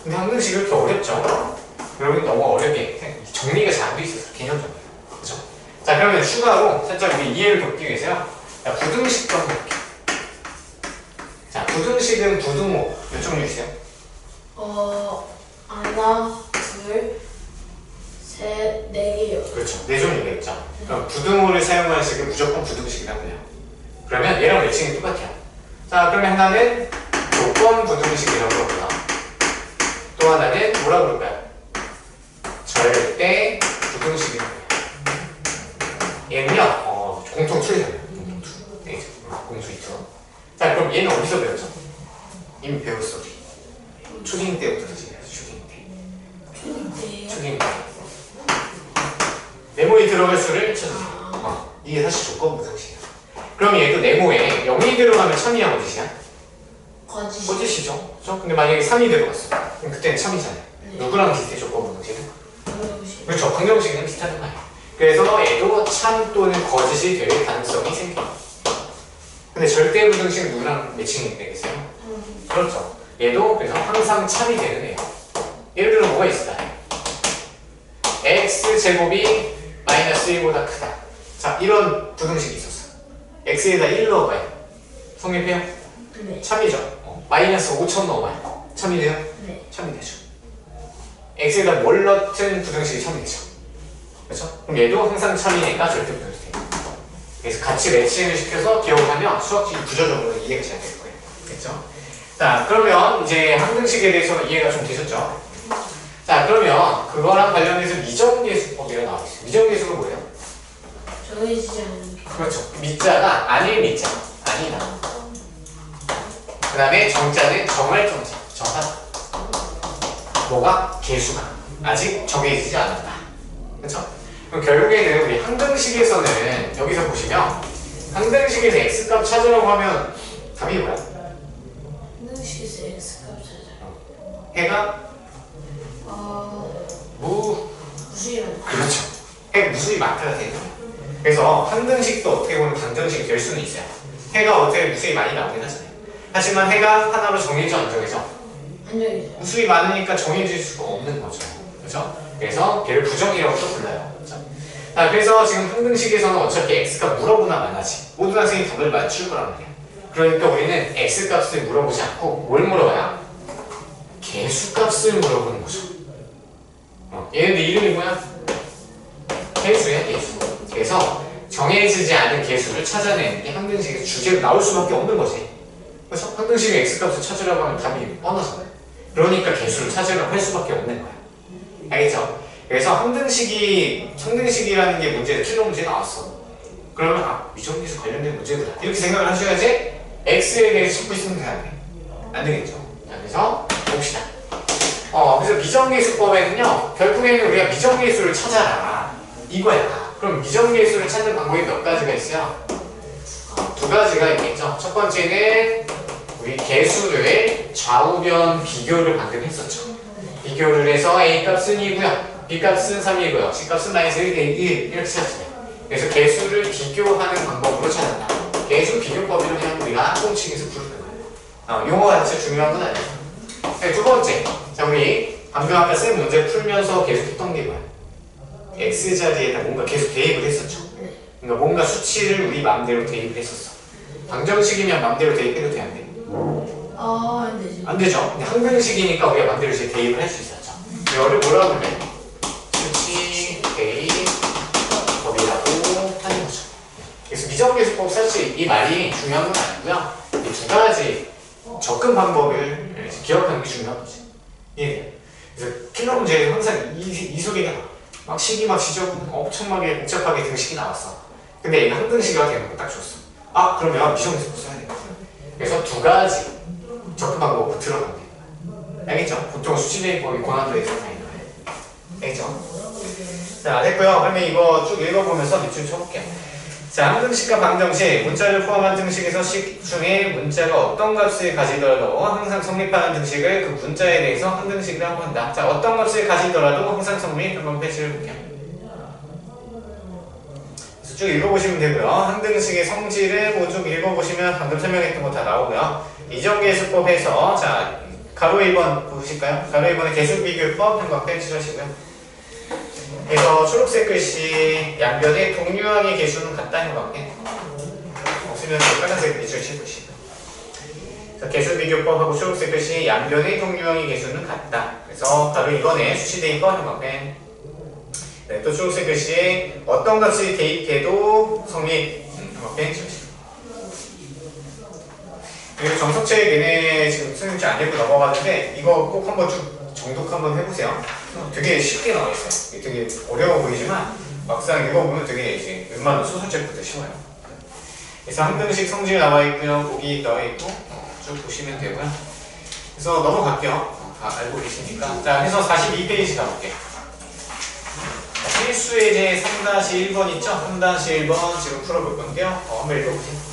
근데 항등식이 이렇게 어렵죠. 여러분 너무 어렵게 정리가 잘 안 돼 있어서 개념적으로. 그렇죠? 자, 그러면 추가로 살짝 우리 이해를 돕기 위해서요. 자, 부등식도 한번 볼게요. 자, 부등식은 부등호 몇 종류 있어요? 하나, 둘, 셋, 네 개요. 그렇죠. 네 종류가 있죠. 그럼 부등호를 사용하는 식은 무조건 부등식이라고 해요. 그러면 얘랑 매칭이 똑같아요. 자, 그러면 하나는 조건 부등식이라고 그러고요. 또 하나는 뭐라고 그럴까요? 절대 부등식이라고 해요. 얘는요, 공통 투예요. 공통 투. 네, 공통 있죠. 자, 그럼 얘는 어디서 배웠죠? 이미 배웠어, 우리. 초딩 때부터 지내요, 초딩 때. 초딩 때요? 초딩 때. 네모에 들어갈 수를 쳐주세요. 이게 사실 조건 부등식이야. 그럼 얘도 네모에 0이 들어가면 참이야, 거짓이야? 거짓. 거짓이죠. 그렇죠? 근데 만약에 3이 들어갔어. 그럼 그때는 참이잖아요. 네. 누구랑 비슷해, 조건 부등식은? 방정식. 그렇죠. 방정식은 비슷하단 말이에요. 그래서 얘도 참 또는 거짓이 될 가능성이 생겨요. 근데 절대 부등식은 누구랑 매칭이 되겠어요? 그렇죠. 얘도 그래서 항상 참이 되는 애예요. 예를 들어 뭐가 있을까요? x제곱이 마이너스 1보다 크다. 자, 이런 부등식이 있었어. x에다 1 넣어봐요. 성립해요? 네. 참이죠. 마이너스 5천 넣어봐요. 참이 돼요? 네. 참이 되죠. x에다 뭘 넣든 부등식이 참이 되죠. 그렇죠? 그럼 얘도 항상 참이니까 절대 부등식이 돼요. 그래서 같이 매칭을 시켜서 기억을 하면 수학적인 구조적으로 이해가 잘 될 거예요. 그렇죠? 자, 그러면 이제 항등식에 대해서 이해가 좀 되셨죠? 자, 그러면 그거랑 관련해서 미정계수법이라 나와 있어요. 미정계수가 뭐예요? 정해지지 않은 게. 그렇죠. 미자가 아닐 미자, 아니다. 그 다음에 정자는 정할 정자, 정하다. 뭐가? 개수가 아직 정해지지 않았다. 그렇죠? 그럼 결국에는 우리 항등식에서는 여기서 보시면 항등식에서 x값 찾으라고 하면 답이 뭐야? 항등식에서 X값 찾아요. 해가 무수히만. 그렇죠. 해 무수히 많다가 되는 거예요. 그래서 항등식도 어떻게 보면 방정식이 될 수는 있어요. 해가 어떻게 무수히 많이 나오긴 하잖아요. 하지만 해가 하나로 정해져 안 정해져? 안정이죠. 무수히 많으니까 정해질 수가 없는 거죠. 그렇죠? 그래서 걔를 부정이라고 또 불러요. 그렇죠? 자, 그래서 지금 항등식에서는 어차피 x값 물어보나 마나지 모든 학생이 답을 맞출 거란 말이야. 그러니까 우리는 x값을 물어보지 않고 뭘 물어봐야? 개수값을 물어보는 거죠. 얘네들 이름이 뭐야? 개수야, 개수. 그래서 정해지지 않은 개수를 찾아내는 게 항등식의 주제로 나올 수밖에 없는 거지. 그래서 항등식의 x값을 찾으려고 하면 답이 뻔하잖아요. 그러니까 개수를 찾으려고 할 수밖에 없는 거야. 알겠죠? 그래서 항등식이라는 게 문제, 틀린 문제 나왔어. 그러면 미정계수 관련된 문제구나. 이렇게 생각을 하셔야지 x에 대해서 찾고 있으면 안 되겠죠. 자, 그래서 봅시다. 그래서 미정계수법에는요, 결국에는 우리가 미정계수를 찾아라. 이거야. 그럼 미정계수를 찾는 방법이 몇 가지가 있어요? 두 가지가 있겠죠. 첫 번째는 우리 계수를 좌우변 비교를 방금 했었죠. 비교를 해서 A값은 2고요. B값은 3이고요. C값은 마이너스 1대 1 이렇게 찾았어요. 그래서 계수를 비교하는 방법으로 찾았다. 계수 비교법이라고 그냥 우리가 공식에서 부르는 거예요. 용어가 진짜 중요한 건 아니에요. 네, 두 번째. 자, 우리 방금 아까 쓴 문제 풀면서 계속했던 게 뭐야? x 자리에다 뭔가 계속 대입을 했었죠. 그러니까 뭔가 수치를 우리 마음대로 대입을 했었어. 방정식이면 마음대로 대입해도 돼, 안 돼? 안 되죠. 안 되죠. 근데 항등식이니까 우리가 마음대로 이제 대입을 할 수 있었죠. 이거를 뭐라고 불러요? 수치 대입 법이라고 하는 거죠. 그래서 미정계수법 사실 이 말이 중요한 건 아니고요. 이 두 가지 접근 방법을 기억하는 게 중요한 거지. 예. 그래서 필러 문제에서 항상 이 소리가 막 식이 막 지적 엄청나게 복잡하게 등식이 나왔어. 근데 얘가 항등식이라 되는 거 딱 줬어. 아, 그러면 미정계수법 써야 돼. 그래서 두 가지 접근 방법으로 들어갑니다. 알겠죠? 보통 수치대입법이 고난도에 들어가는 거예요. 알겠죠? 자, 됐고요. 그러면 이거 쭉 읽어보면서 밑줄 쳐볼게요. 자, 항등식과 방정식, 문자를 포함한 등식에서 식 중에 문자가 어떤 값을 가지더라도 항상 성립하는 등식을 그 문자에 대해서 항등식이라고 한다. 자, 어떤 값을 가지더라도 항상 성립, 한번 패치를 볼게요. 그래서 쭉 읽어보시면 되고요. 항등식의 성질을 뭐 쭉 읽어보시면 방금 설명했던 거 다 나오고요. 이정계수법에서 자, 가로 1번 보실까요? 가로 1번의 계수비교법 한번 패치를 하시고요. 그래서 초록색 글씨 양변의 동류항의 개수는 같다 해볼게. 없으면 빨간색 밑줄 치보시고. 개수비교법하고 초록색 글씨 양변의 동류항의 개수는 같다. 그래서 바로 이번에 수치대입법 해볼게. 네, 또 초록색 글씨에 어떤 값을 대입해도 성립 해볼게. 그리고 정석책 얘네 지금 수능 안 읽고 넘어가는데 이거 꼭 한번 쭉 정독 한번 해보세요. 되게 쉽게 나와 있어요. 되게 어려워 보이지만 막상 읽어보면 되게 이제 웬만한 소설책보다 쉬워요. 그래서 항등식 성질 나와 있고요. 보기 나와 있고 쭉 보시면 되고요. 그래서 넘어갈게요. 다 알고 계시니까. 자, 그래서 42페이지 가볼게요. 필수의 제 3-1번 있죠? 3-1번 지금 풀어볼 건데요. 한번 읽어보세요.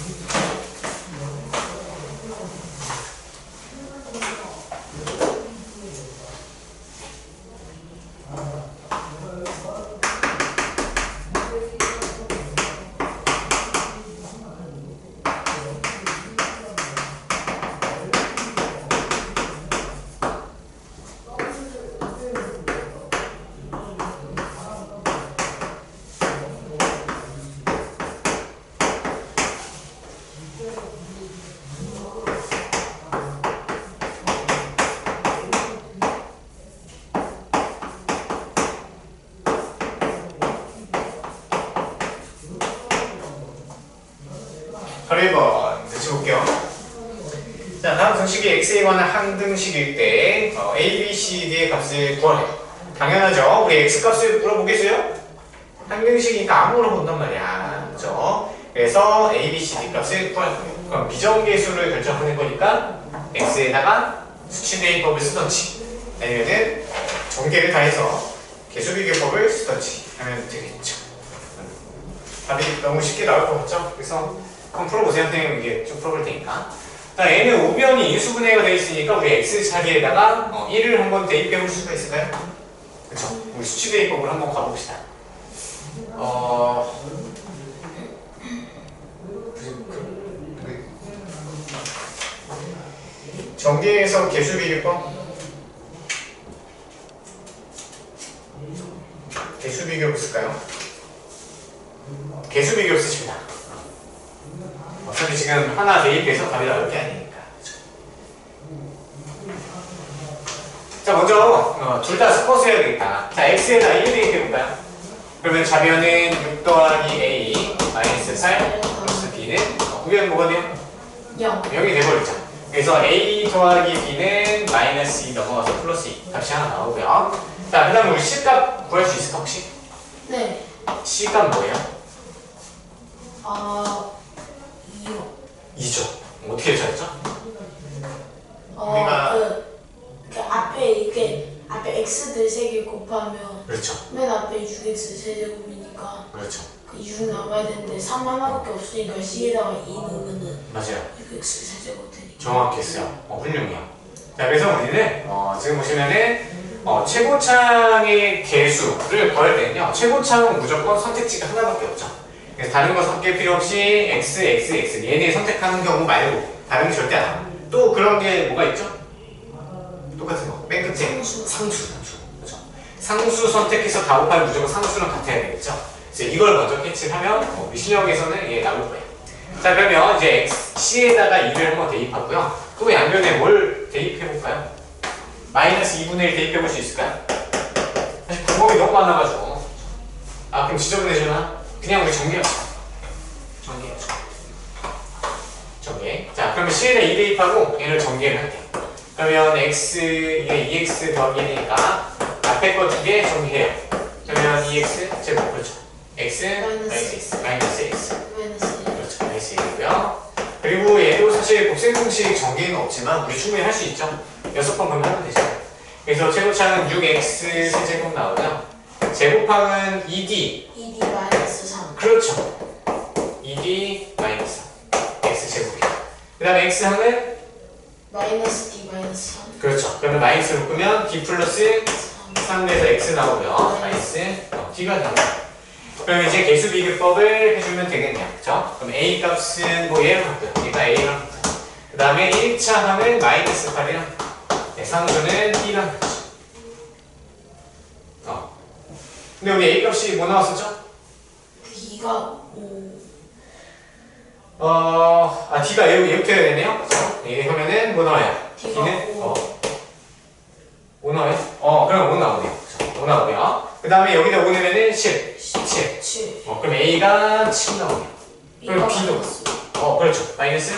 바로 1번 다시 볼게요. 자, 다음 등식이 x에 관한 항등식일 때 a, b, c, d의 값을 구하래요. 당연하죠. 우리 x 값을 물어보겠어요? 항등식이니까 안 물어본단 말이야. 그죠? 그래서 a, b, c, d 값을 구할 거예요. 그럼 비정계수를 결정하는 거니까 x에다가 수치대입법을 쓰던지 아니면은 전개를 다해서 개수비교법을 쓰던지 하면 되겠죠. 답이 너무 쉽게 나올 것 같죠? 그래서 한번 풀어보세요. 선생님 이게 쭉 풀어볼 테니까. 자, 얘는 우변이 인수분해가 되어 있으니까 우리 x 자리에다가 1을 한번 대입해 볼 수가 있을까요? 그쵸? 우리 수치대입법을 한번 가봅시다. 전개에서 개수비교법? 개수비교법 쓸까요? 개수비교법 쓰십니다. 어차피 지금 하나 대입해서 답이 나올 게 아니니까. 자, 먼저 둘 다 섞어서 해야 되겠다. 자, x에다 1 대입해볼까요? 그러면 좌변은 6 더하기 a 마이너스 4 플러스 b는 우변은 뭐가 돼요? 0이 돼버렸죠. 그래서 a 더하기 b는 마이너스 2 넘어가서 플러스 2 값이 하나 나오고요. 자, 그 다음에 우리 c값 구할 수 있을까 혹시? 네. c값 뭐예요? 2죠. 어떻게 찾았죠? 우리가 그 앞에 이렇게 앞에 x들 3개 곱하면 그렇죠. 맨 앞에 6x 세제곱이니까 그렇죠. 그 6 남아야 되는데 3 하나밖에 없으니까 c에다가 2 넣으면은 맞아요. 6x 세제곱 되니까. 정확했어요. 훌륭해요. 자, 그래서 우리는 지금 보시면은 최고창의 개수를 구할 때는요. 최고창은 무조건 선택지가 하나밖에 없죠. 그래서 다른 거 섞일 필요 없이 x, x, x 얘네 선택하는 경우 말고 다른 게 절대 안 나와. 또 그런 게 뭐가 있죠? 똑같은 거. 맨 끝에 상수. 그렇죠. 상수 선택해서 다 곱하면 무조건 상수랑 같아야 되겠죠? 그래서 이걸 먼저 캐치하면 우리 실력에서는 얘 나올 거예요. 자, 그러면 이제 C에다가 2를 한번 대입하고요. 그 양변에 뭘 대입해볼까요? 마이너스 2분의 1 대입해볼 수 있을까요? 사실 방법이 너무 많아가지고. 아, 그럼 지저분해지나? 그냥 우리 정리합시다. 정리해야죠. 정리. 자, 그러면 C에다 2 대입하고 얘를 정리를 할게요. 그러면 X, 이게 2X 더하기 1이니까 앞에 거 2개 정리해요. 그러면 2X 제곱, 그렇죠. X, 마이너스 X. 그렇죠. 마이너스 1이고요. 그리고 얘도 사실 곱셈공식 전개는 없지만 우리 충분히 할 수 있죠. 6번 보면 하면 되죠. 그래서 최고차는 6X 세제곱 나오고요. 제곱항은 2D. 2D 마이너스 3. 그렇죠. 2D 마이너스 3. X 제곱이요. 그 다음에 X항은 마이너스 D 마이너스 3. 그렇죠. 그러면 마이너스를 묶으면 D 플러스 3에서 X 나오고요. 마이너스 D가 나옵니다. 그럼 이제 개수 비교법을 해주면 되겠네요. 그쵸? 그럼 A 값은 뭐 얘랑 같고요. 얘가 A랑 같고요. 그 다음에 1차 항은 마이너스 8이랑 네, 상수는 D랑 같죠. 근데 여기 A 값이 뭐 나왔었죠? D가 5. D가 얘부터 해야 되네요. 그쵸? 예, 그러면은 뭐 나와요? D는 5 나와요? 그럼 5 나오네요. 그쵸? 5 나오고요. 그 다음에 여기다 5 넣으면은 7. 7. 그럼 A가 7 나오네요. 그럼 B도 그렇죠. 마이너스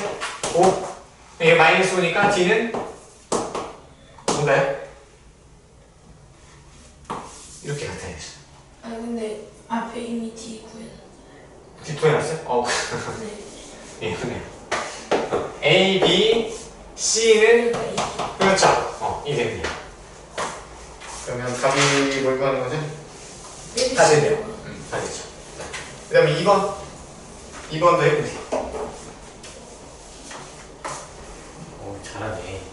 5. 이게 마이너스 5니까 D는 뭔가요? 이렇게 나타내죠. 아 근데 앞에 이미 D 구해놨어요. D 구해놨어요? 네. 예, 그네요. A, B, C는 그렇죠. 이 되네요. 그러면 답이 뭘 구하는 거죠? 다 되네요. 다 됐죠. 그 다음에 2번도 해보세요. 잘하네.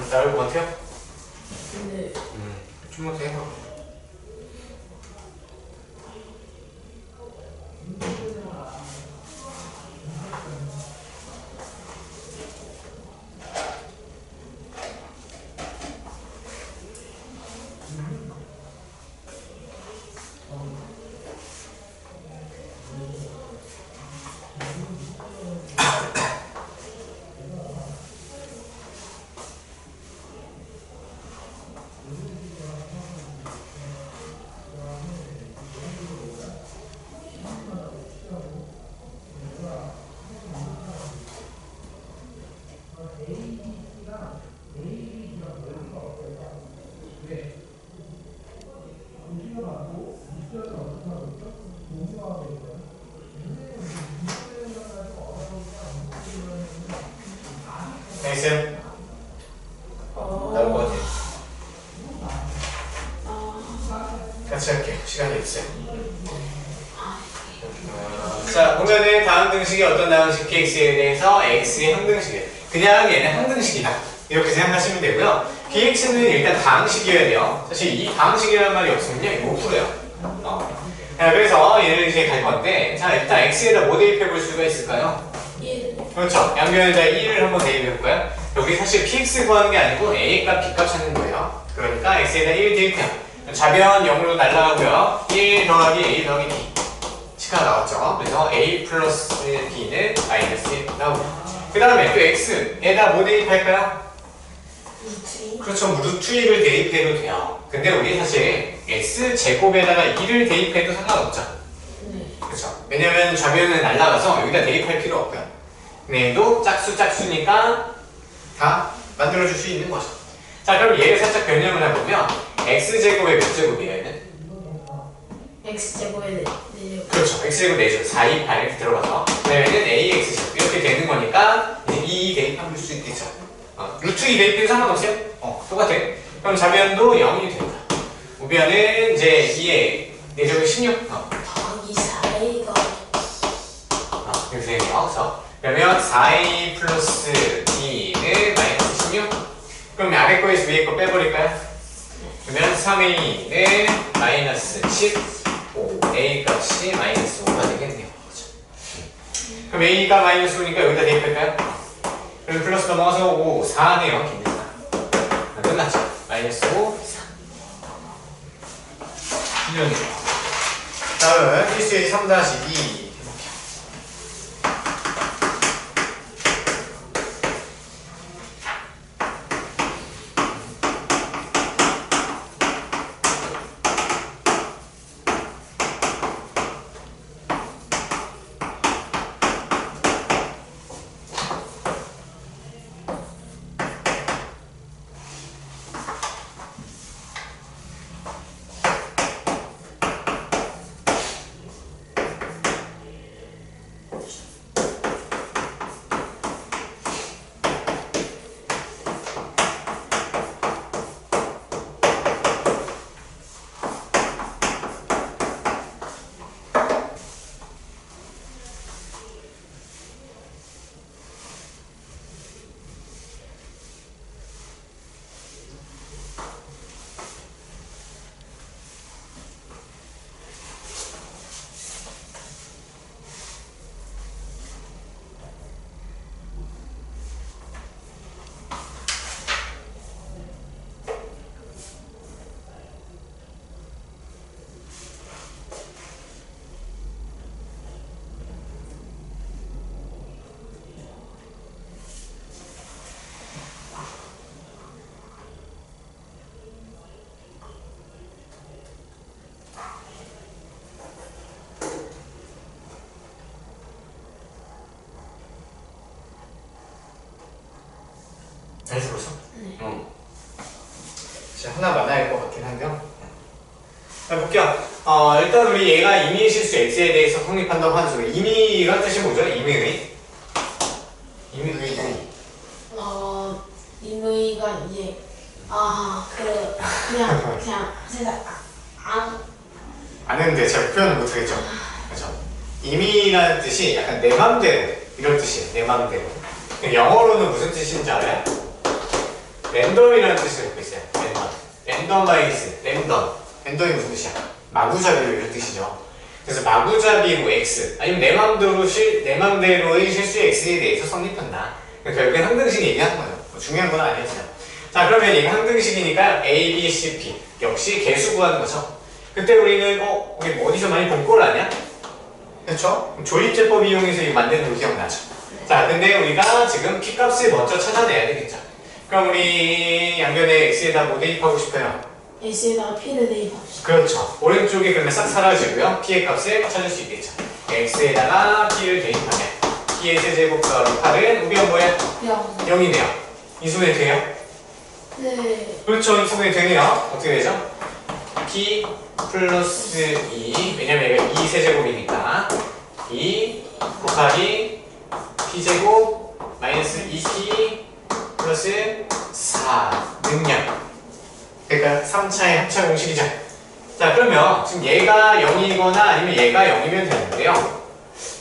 나올 것 같아요? 네. 좀 못해요. 쌤 나올 것 같아요. 같이 할게요. 시간이 있어요. 자, 보면은 다음 등식이 어떤 다음식 px에 대해서 x의 항등식이에요. 그냥 얘는 항등식이다. 이렇게 생각하시면 되고요. px는 일단 다항식이어야 돼요. 사실 이 다항식이라는 말이 없으면요, 이거 못 풀어요. 자, 그래서 얘를 이제 갈 건데, 자, 일단 x에다 뭐 대입해 볼 수가 있을까요? 1. 그렇죠. 양변에다 1을 한번 대입해 볼까요? 여기 사실 px 구하는 게 아니고 a 값, b 값 찾는 거예요. 그러니까 x에다 1 대입해요. 좌변 0으로 날라가고요. 1 더하기 a 더하기 b. 식가 나왔죠. 그래서 a 플러스 b는 마이너스 1 나오고. 그 다음에 또 x에다 뭐 대입할까요? 루트 2. 그렇죠. 무루 투입을 대입해도 돼요. 근데 우리 사실 x제곱에다가 2를 대입해도 상관없죠. 네. 그렇죠. 왜냐면 좌변은 날라가서 여기다 대입할 필요 없고요. 근데도 짝수니까 다 만들어줄 수 있는 거죠. 자, 그럼 얘를 살짝 변형을 해보면 x제곱의 몇 제곱이에요, 얘는? x제곱에 4제곱. 그렇죠. x제곱 4제곱, 4, 2, 8 이렇게 들어가서 그다음에는 ax제곱 이렇게 되는 거니까 이제 2 대입할 수 있겠죠. 루트 2 대입해도 상관없어요? 똑같아. 그럼 좌변도 0이 됩니다. 우변은 이제 2에 4제곱이 16. 더하기 4a가 이렇게 되네요. 그래서 그러면 4a 플러스 b는 마이너스 16. 그럼 아래 거에서 위에 거 빼버릴까요? 그러면 3a는 마이너스 15, a 값이 마이너스 5가 되겠네요. 그렇죠? 그럼 a가 마이너스 5니까 여기다 대입할까요? 그럼 플러스 넘어가서 5, 4네요. 기능 4. 끝났죠? 마이너스 5, 4. 이런 다음은 필수의 3-2. 잘 들었어? 네. 진짜 하나 많아야 할 것 같긴 한데요. 자, 볼게요. 일단 우리 얘가 임의의 실수 x에 대해서 성립한다고 하는 소리. 임의가 뜻이 뭐죠? 임의의? 임의의. 임의가 이제 그냥 살짝 안 했는데 제가 표현을 못하겠죠. 그렇죠? 임의라는 뜻이 약간 내 맘대로 이런 뜻이에요. 내 맘대로. 영어로는 무슨 뜻인지 알아요? 랜덤이라는 뜻을 갖고 있어요. 랜덤바이즈, 랜덤이 무슨 뜻이야? 마구잡이 이런 뜻이죠. 그래서 마구잡이 x 아니면 내 맘대로의 실수의 x에 대해서 성립한다. 결국엔 항등식 얘기하는 거죠. 중요한 건 아니었어요. 자, 그러면 얘가 항등식이니까 a, b, c, p 역시 개수 구하는 거죠. 그때 우리는 우리 어디서 많이 본 걸 아냐? 그렇죠? 조립제법 이용해서 이거 만드는 거 기억나죠? 자, 근데 우리가 지금 p 값을 먼저 찾아내야 되겠죠. 그럼 우리 양변에 x에다 뭐 대입하고 싶어요? x에다가 p를 대입합시다. 그렇죠. 오른쪽에 그러면 싹 사라지고요. p의 값을 찾을 수 있겠죠. x에다가 p를 대입하면 p의 세제곱 더하기 8은 우변 뭐야? 0이네요. 이수분해 돼요? 네. 그렇죠. 이수분해 되네요. 어떻게 되죠? p 플러스 2 왜냐면 얘가 2 세제곱이니까 2 곱하기 p제곱 마이너스 2p 플러스 4 능력. 그러니까 3차의 합차 공식이죠. 자, 그러면 지금 얘가 0이거나 아니면 얘가 0이면 되는데요.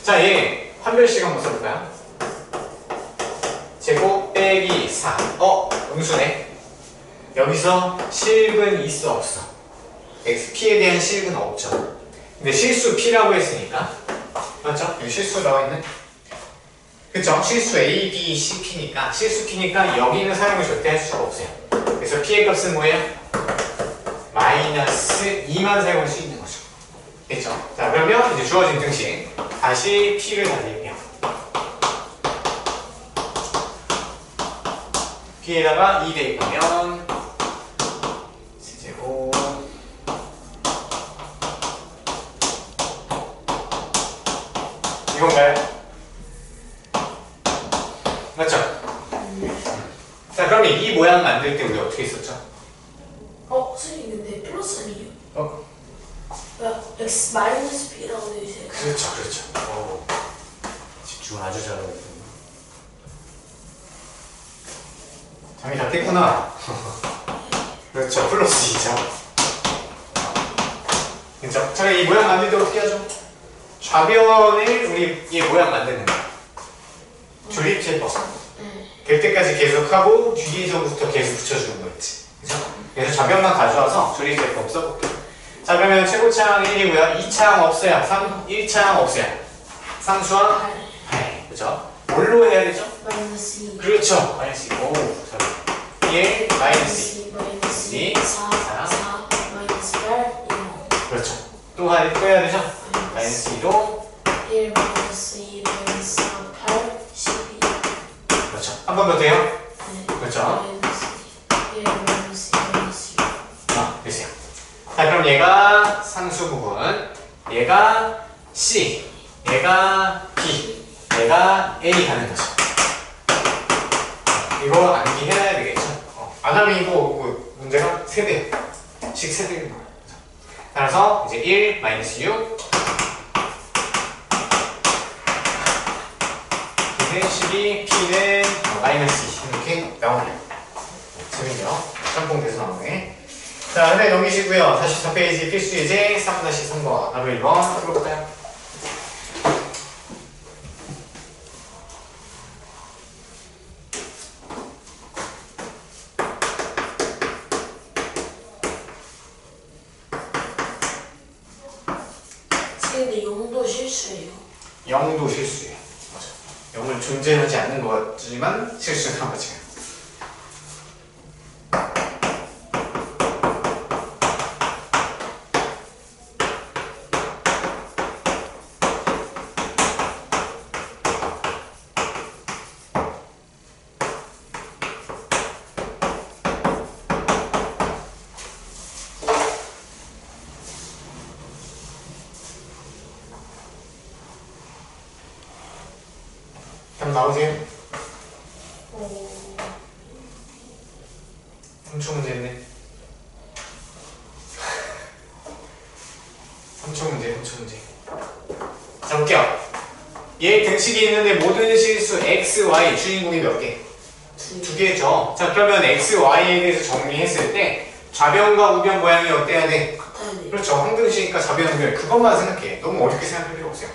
자, 얘 판별식 한번 써볼까요? 제곱 빼기 4. 음수네. 여기서 실근 있어 없어? xp에 대한 실근 없죠. 근데 실수 p라고 했으니까 맞죠? 여기 실수 나와있네. 그쵸? 실수 a, b, c, p니까 실수 p니까 여기는 사용을 절대 할 수가 없어요. 그래서 p의 값은 뭐예요? 마이너스 2만 사용할 수 있는 거죠. 됐죠? 자, 그러면 이제 주어진 등식 다시 p를 달릴게요. p에다가 2 대입하면 세제곱 이건가요? 맞죠? 자, 그럼 이 모양 만들 때 우리 어떻게 했었죠? 선생님 근데 플러스 아니에요? 야, x 마이너스 b라고 되어있어요. 그렇죠. 집중 아주 잘하고 있군요. 잠이 다 깼구나. 그렇죠, 플러스 2죠. 그렇죠? 자, 이 모양 만들 때 어떻게 하죠? 좌변을 우리 이 모양 만드는 거야. 조립제법. 될 때까지 계속하고 뒤에서부터 계속 붙여주는 거였지. 그죠? 그래서 좌변만 가져와서 조립제법 써볼게요. 자, 그러면 최고차항 1이고요. 2차항 없어요. 1차항 없어요. 상수항 8. 그죠? 뭘로 해야 되죠? 마이너스 2. 그렇죠. 마이너스 2. 오, 잘 1, 마이너스 2. 마이너스 2, 2, 4, 4, 마이너스 8, 1. 그렇죠. 또 해야 되죠? 마이너스 2로 1, 마이너스 2, 마이너스 4, 8, 12. 그렇죠. 한 번 더 돼요? 네. 그렇죠. 마이너스 1, 마이너스 2, 마이너스 6. 됐어요. 자, 그럼 얘가 상수 부분, 얘가 C, 얘가 B, 얘가 A 하는 거죠. 이거 암기해놔야 되겠죠? 안 하면 이거 문제가 세대씩 세대인 거예요. 따라서 이제 1, 마이너스 6, B는 12, P는 마이너스 2 이렇게 나오네요. 재밌네요. 짬뽕돼서 나오네. 자, 근데 넘기시고요. 44페이지 필수 예제 3-3번 바로 1번 풀어볼까요? 근데 0도 실수예요. 0도 실수예요. 맞아. 0을 존재하지 않는 거지만 실수한 거지. 답 나오세요? 3초 문제였네. 3초 문제. 자, 볼게요. 얘 등식이 있는데 모든 실수 x, y 주인공이 몇 개? 두 개죠. 자, 그러면 x, y에 대해서 정리했을 때 좌변과 우변 모양이 어때야 돼? 같아야 돼요. 그렇죠. 황등식이니까 좌변, 우변 그것만 생각해. 너무 어렵게 생각할 필요 없어요.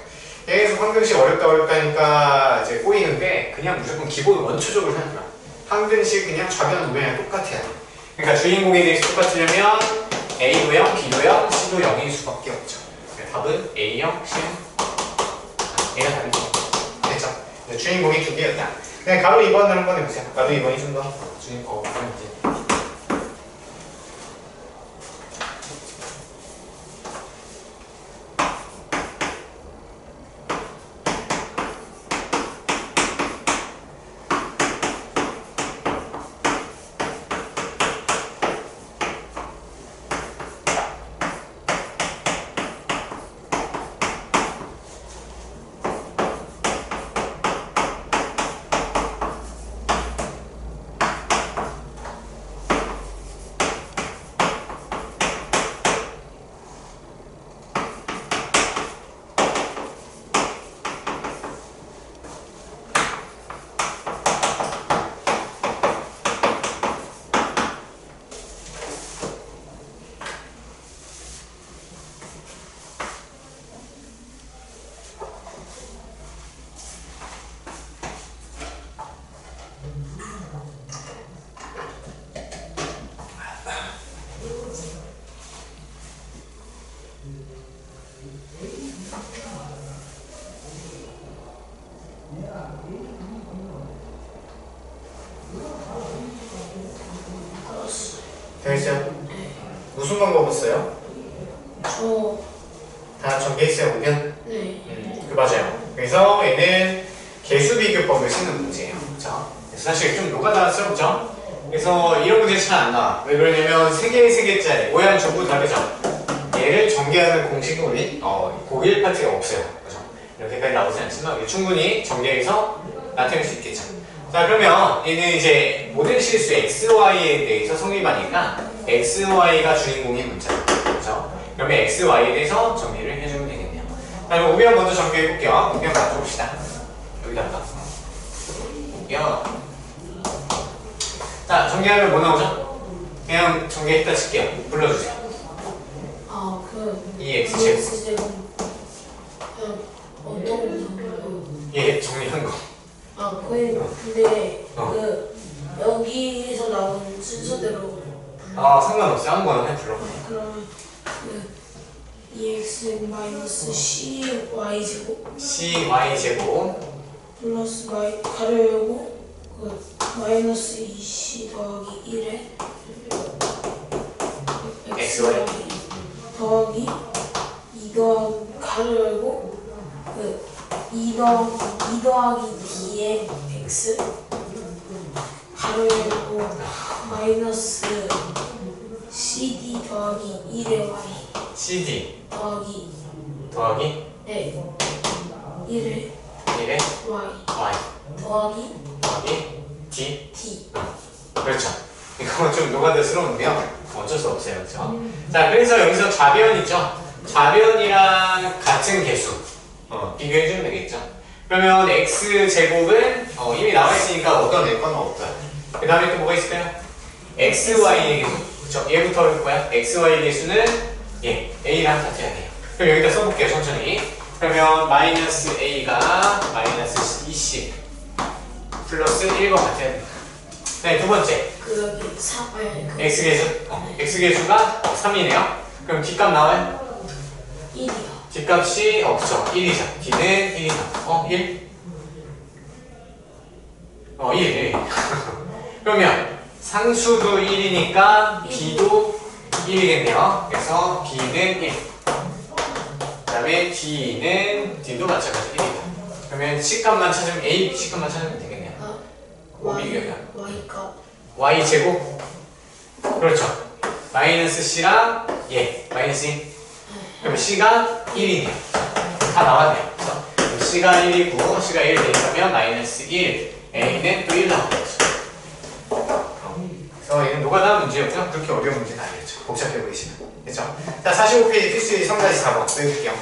계속 황등식 어렵다니까 이제 꼬이는데 그냥 무조건 기본 원초적으로 하는 거야. 황등식 그냥 좌변, 우변이랑 똑같아야 돼. 그러니까 주인공에 대해서 똑같으려면 A도 0, B도 0, C도 0일 수밖에 없죠. 답은 A형, C형. A가 다른 거. 됐죠? 주인공이 두 개였다. 그냥 가로 2번을 한번 해보세요. 가로 2번이 좀 더 주인공. 이제. 되겠어요? 네. 무슨 방법 썼어요? 저 다 전개했어요 보면? 네. 맞아요. 그래서 얘는 개수 비교법을 쓰는 문제예요. 그렇죠? 그래서 사실 좀 노가다스럽죠? 그래서 이런 문제 잘 안 나와. 왜 그러냐면 3개짜리 모양 전부 다르죠? 얘를 전개하는 공식은 우리 고1 파트가 없어요. 그렇죠? 이렇게까지 나오지 않지만 충분히 전개해서 나타낼 수 있겠죠. 자, 그러면 얘는 이제 모든 실수 XY에 대해서 성립하니까 XY가 주인공인 문제예요. 그렇죠? 그러면 XY에 대해서 정리를 해주면 되겠네요. 자, 그럼 우변 먼저 정리해볼게요. 우변 맞춰봅시다. 여기다가 우변. 자, 정리하면 뭐 나오죠? 그냥 정리했다 칠게요. 불러주세요. 이 X제곱. 어떤 거? 예, 정리한 거. 근데 여기서 나온 순서대로 상관없어요. 한 번은 불러보세요. 그러면 2x 마이너스 cy제곱 cy제곱 플러스 가로 열고 마이너스 2c 더하기 1에 xy 더하기 2 더하기 가로 열고 2 더하기 d에 x 가로 열고 마이너스 cd 더하기 1에 y cd 더하기 네 1에 y 더하기 d d 그렇죠. 이거 좀 노가다스러운데요. 어쩔 수 없어요. 그렇죠? 자, 그래서 여기서 좌변이죠. 좌변이랑 같은 개수 비교해주면 되겠죠. 그러면 x제곱은 이미 나와있으니까 얻어낼 건 없어요. 그 다음에 또 뭐가 있을까요? xy의 개수. 그렇죠? 얘부터 올 거야. xy의 개수는 a랑 같아야 돼요. 그럼 여기다 써볼게요. 천천히. 그러면 마이너스 a가 마이너스 20 플러스 1과 같아야 돼요. 네, 두 번째. x계수. x계수가 3이네요. 그럼 뒷값 나와요? 1이요. 뒷값이 없죠. 1이죠. d는 1이죠. 1? 1. 그러면 상수도 1이니까 b도 1이겠네요. 그래서 b는 1. 그 다음에 d도 마찬가지 1이다. 그러면 C값만 찾으면 A, C값만 찾으면 되겠네요. Y제곱? 그렇죠. 마이너스 C랑 마이너스 1. 그럼 C가 1이네요. 다 나왔네요. 그래서 C가 1이고 C가 1 되면 마이너스 1. A는 또 1 나오겠죠. 그래서 얘는 노가다 문제였고요. 그렇게 어려운 문제는 아니었죠. 복잡해 보이시면. 그렇죠? 자, 45페이지 필수 3-4번 외울게요.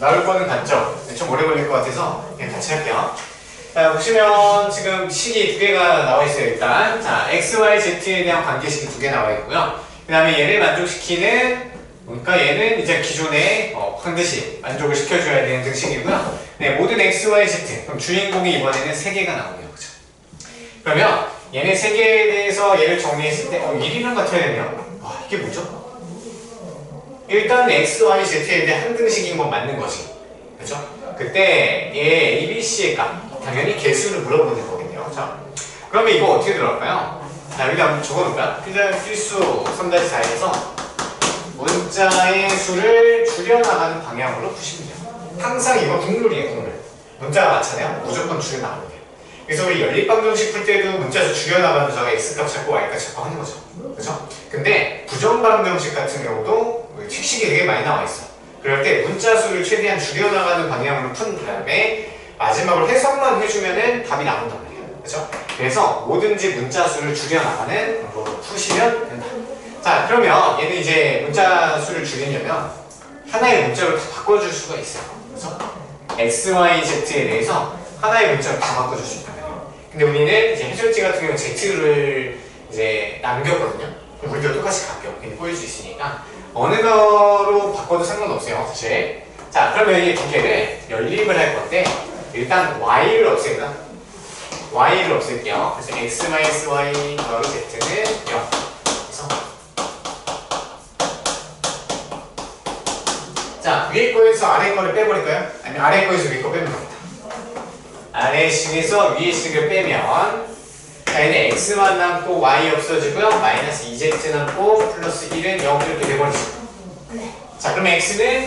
나올 거는 같죠? 좀 오래 걸릴 것 같아서 그냥 같이 할게요. 자, 보시면 지금 식이 두 개가 나와 있어요, 일단. 자, x, y, z에 대한 관계식이 두 개 나와 있고요. 그 다음에 얘를 만족시키는, 그러니까 얘는 이제 기존에 반드시 만족을 시켜줘야 되는 등식이고요. 네, 모든 x, y, z. 그럼 주인공이 이번에는 세 개가 나오네요, 그죠? 그러면 얘네 세 개에 대해서 얘를 정리했을 때, 1이랑 같아야 되네요. 와, 이게 뭐죠? 일단 x, y, z에 대한 한 등식인 건 맞는 거지. 그죠? 그때 얘 a, b, c의 값. 당연히 개수를 물어보는 거겠네요. 자, 그러면 이거 어떻게 들어갈까요? 자, 여기 한번 적어놓을까요? 필수 3-4에서 문자의 수를 줄여나가는 방향으로 푸시면 돼요. 항상 이거 국룰이에요, 국룰. 문자가 많잖아요? 무조건 줄여나가는 거예요. 그래서 우리 연립방정식 풀 때도 문자수 줄여나가면서 x값 찾고 y값 찾고 하는 거죠. 그죠? 근데 부정방정식 같은 경우도 식식이 되게 많이 나와 있어. 그럴 때 문자수를 최대한 줄여나가는 방향으로 푼 다음에 마지막으로 해석만 해주면은 답이 나온단 말이에요. 그죠? 그래서 뭐든지 문자수를 줄여나가는 방법으로 푸시면 된다. 자, 그러면 얘는 이제 문자수를 줄이려면 하나의 문자로 다 바꿔줄 수가 있어요. 그래서 x, y, z에 대해서 하나의 문자로 다 바꿔줄 수 있단 말이에요. 근데 우리는 이제 해설지 같은 경우는 z를 이제 남겼거든요. 그럼 우리도 똑같이 바뀌어. 그냥 보일 수 있으니까 어느 거로 바꿔도 상관없어요, 사실. 자, 그러면 이 두 개를 연립을 할 건데 일단 y를 없앤다. y를 없앨게요. 그래서 x-y 더하기 z는 0. 그래서 자, 위에 거에서 아래 거를 빼버릴까요? 아니면 아래 거에서 위에 거 빼면 됩니다. 아래 식에서 위에 식을 빼면 자, 얘는 x만 남고 y 없어지고요. 마이너스 2z 남고 플러스 1은 0 이렇게 돼버리죠. 네. 자, 그럼 x는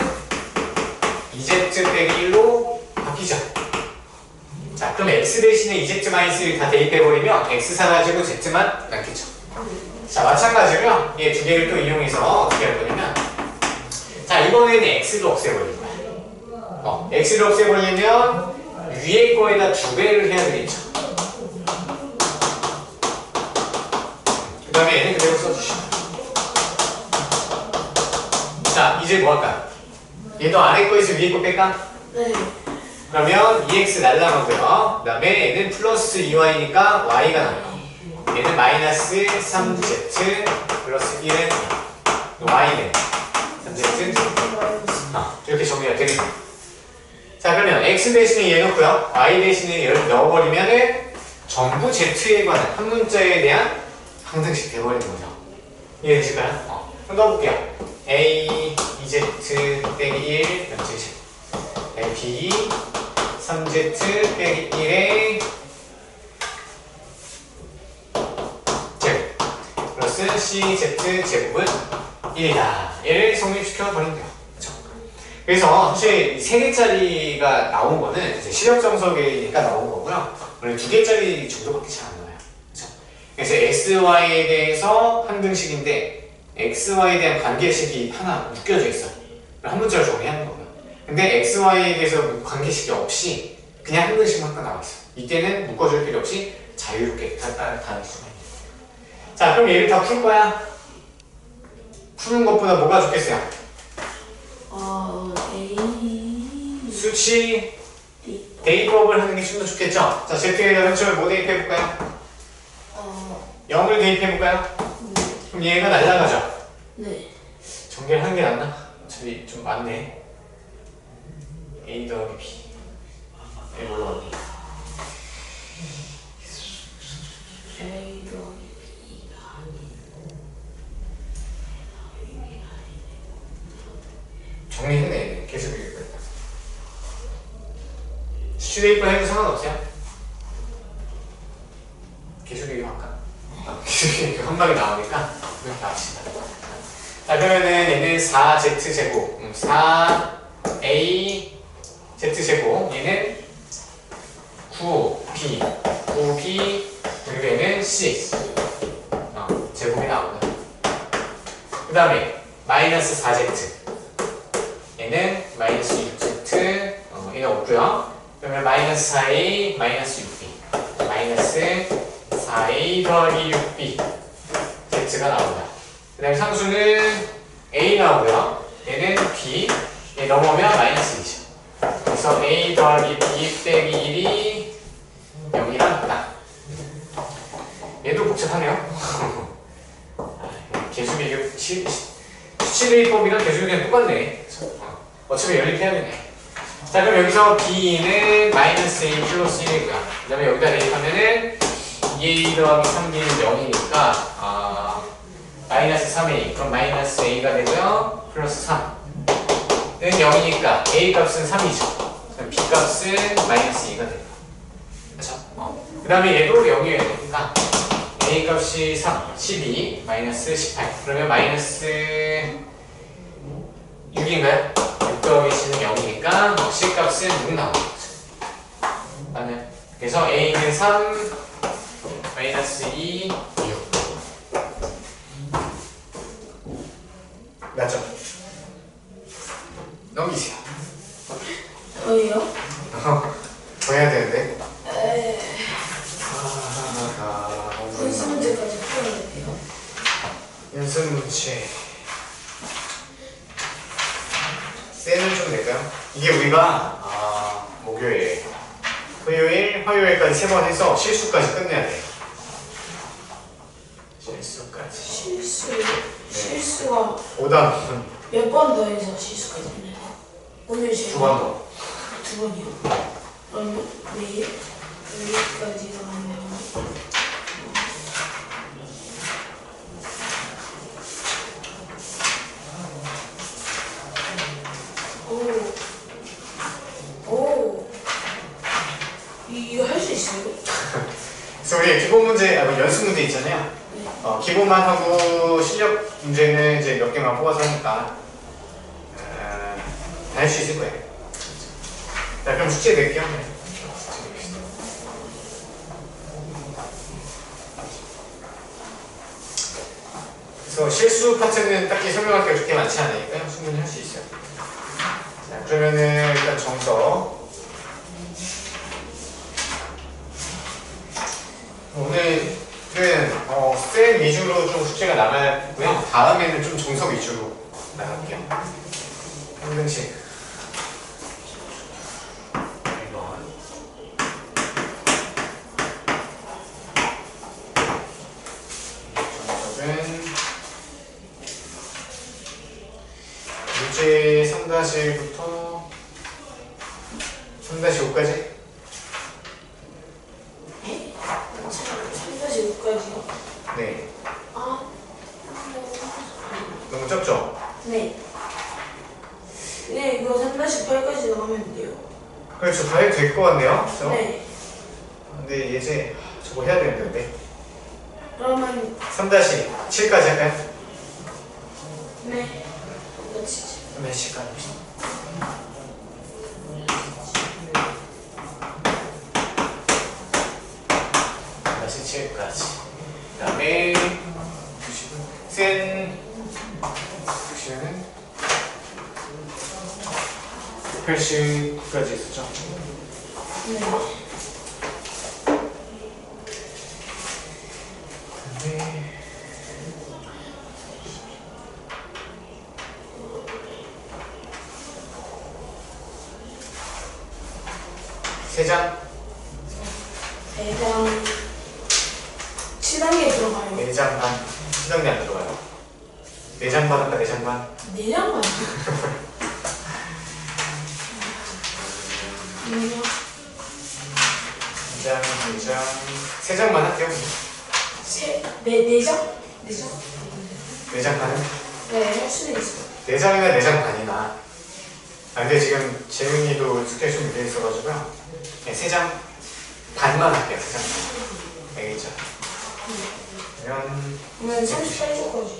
2z 빼기 1로 바뀌죠. 자, 그럼 x 대신에 2z-1을 다 대입해버리면 x 사라지고 z만 남겠죠. 자, 마찬가지로요. 얘 두 개를 또 이용해서 어떻게 할 거냐면 자, 이번에는 x를 없애버릴 거야. x를 없애버리면 위에 거에다 2배를 해야 되겠죠. 그 다음에 얘는 그대로 써주시면. 자, 이제 뭐 할까요? 얘도 아래 거에서 위에 거 뺄까? 네. 그러면 2x 날라가고요. 그 다음에 얘는 플러스 2y니까 y가 나와요. 얘는 마이너스 3z 플러스 1은 y는 3z 이렇게 정리가 되겠네요. 자, 그러면 x 대신에 얘 넣고요. y 대신에 얘를 넣어버리면은 전부 z에 관한 한 문자에 대한 항등식 돼버리는 거죠. 이해되실까요? 그럼 넣어볼게요. a 2z 빼기 1 연체식 b 3z 빼기 1의 제곱 플러스 cz 제곱은 1이다. 얘를 성립시켜 버리면 돼요. 그렇죠? 그래서 사실 3개짜리가 나온 거는 이제 시력 정석이니까 나온 거고요. 원래 2개짜리 정도밖에 잘 안 나와요. 그렇죠? 그래서 xy에 대해서 항등식인데 xy에 대한 관계식이 하나 묶여져 있어요. 한 문자로 정리하는 거고요. 근데 xy에 대해서 관계식이 없이 그냥 항등식만 딱 나와 있어요. 이때는 묶어줄 필요 없이 자유롭게 다닐 수가 있는 거예요. 자, 그럼 얘를 다 풀 거야. 푸는 것보다 뭐가 좋겠어요? 수치 대입법을 하는 게 좀 더 좋겠죠? 자, z에다 현철 뭐 대입해볼까요? 0을 대입해볼까요? 그럼 얘가 날라가죠? 네. 전개를 하는 게 낫나? 어차피 좀 많네. A 더하기 B. 얘 뭘로 왔니? A 더하기 B가 정리했네. 계속 읽을 거야. 수치 대입을 해도 상관없어요? 계속 얘기할까? 계속 얘기 한 방에 나오니까 그냥 나옵시다. 자, 그러면은 얘는 4z제곱 4a z제곱 얘는 9b 9b 그리고 얘는 c 제곱이 나오고요. 그 다음에 마이너스 4z 얘는 마이너스 6z 얘는 없고요. 그러면 마이너스 4a 마이너스 6b 마이너스 4a 더하기 6b z가 나옵니다. 그 다음에 상수는 a 나오고요. 얘는 b 얘 넘어오면 마이너스 2죠. 그래서 a 더하기 b 빼기 1이 복잡하네요. 계수비교 수치대입법이랑 계수비교는 똑같네. 어차피 연립해야 되네. 자, 그럼 여기서 b는 마이너스 a 플러스 1이고요. 그 다음에 여기다 대입하면은 2a 더하기 3b는 0이니까 마이너스 3a, 그럼 마이너스 a가 되고요. 플러스 3는 0이니까 a 값은 3이죠. 그럼 b 값은 마이너스 2가 됩니다. 그렇죠? 그 다음에 얘도 0이어야 되니까 a 값이 3, 12, 마이너스 18. 그러면 마이너스 6인가요? 6 더하기 c는 0이니까 c 값은 6 나오는 거죠. 맞나요? 그래서 a는 3, 마이너스 2, 6. 맞죠? 넘기세요. 저희요? 더 해야 되는데. 연습 문제까지 풀어야 돼요. 연습 문제. 쌤을 좀 낼까요? 이게 우리가 목요일, 토요일, 화요일까지 3번 해서 실수까지 끝내야 돼요. 실수까지. 실수가 5단 몇 번 더 해서 실수까지 했나요? 오늘 제가 2번 더. 2번이요. 그럼 내일 여기까지 하면 이거 할 수 있어요? 그래서 우리 기본 문제, 연습 문제 있잖아요. 기본만 하고 실력 문제는 이제 몇 개만 뽑아서 하니까 다 할 수 있을 거예요. 자, 그럼 숙제 낼게요. 그래서 실수 파트는 딱히 설명할 게 그렇게 많지 않으니까요. 충분히 할 수 있어요. 자, 그러면은 일단 정서. 오늘은 쌤 위주로 좀 숙제가 남았고요. 다음에는 좀 정석 위주로 나갈게요. 평등식. 정석은 문제 3-1부터 3-5까지. 3-6까지요? 네. 너무 적죠? 네. 네, 이거 3-8까지 나가면 돼요. 그렇죠. 다 해도 될 것 같네요. 그렇죠? 네. 근데 이제 저거 해야 되는데. 그러면 3-7까지 할까요? 네. 이거 진짜. 3-7까지. 까지. 그 다음에 센 표시는 89까지 있었죠? 네. 세 장? 4장 7단계 들어가요. 4장 반. 시장이 안 들어가요. 4장 반 할까? 4장 반? 4장만. 2장, 2장, 3장만 할게요. 4장? 4장? 4장 반은? 네, 할 수는 있어요. 4장이나 4장 반이나. 근데 지금 재민이도 스케줄 좀 밀려 있어가지고요. 네, 3장 반만 할게요. 3장 반. 알겠죠? 그러면 38초까지.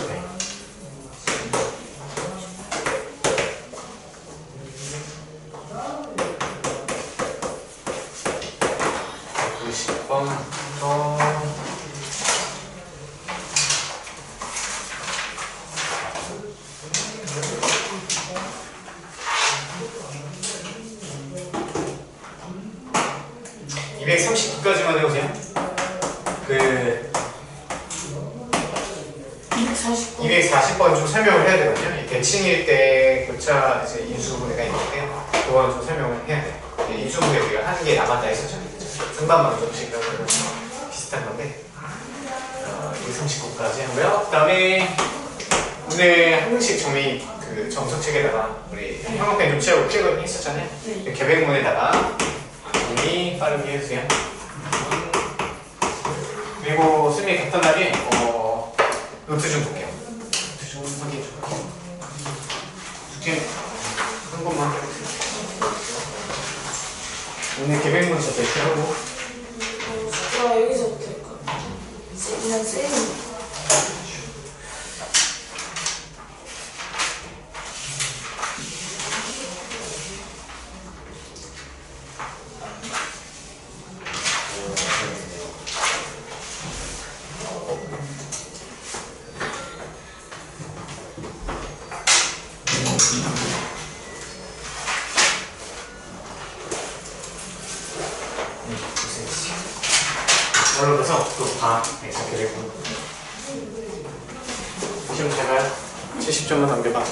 네. 또 239까지만 해보세요. 그 240번 좀 설명을 해야 되거든요. 이 대칭일 때 교차 이제 인수분해가 있는데요. 그거는 좀 설명을 해야 돼요. 인수분해 우리가 하는 게 남았다 했었죠. 상반만 좀씩 비슷한 건데 다음에 오늘 한 번씩 정리 그 정석책에다가 우리 형광펜 좀 채우고 찍어 했었잖아요. 네. 계획문에다가 정리 빠르게 해주세요. 그리고 수능이 갔던 날에 노트 좀 볼게요. 노트 좀 확인해 줄게요. 숙제 한 번만 해주세요. 오늘 계획문 진짜 이렇게 하고 와 여기서부터 할까? 그냥 쌤. 올라가서 또 봐. 계획문 시험 잘 봐요. 70점만 남겨봐.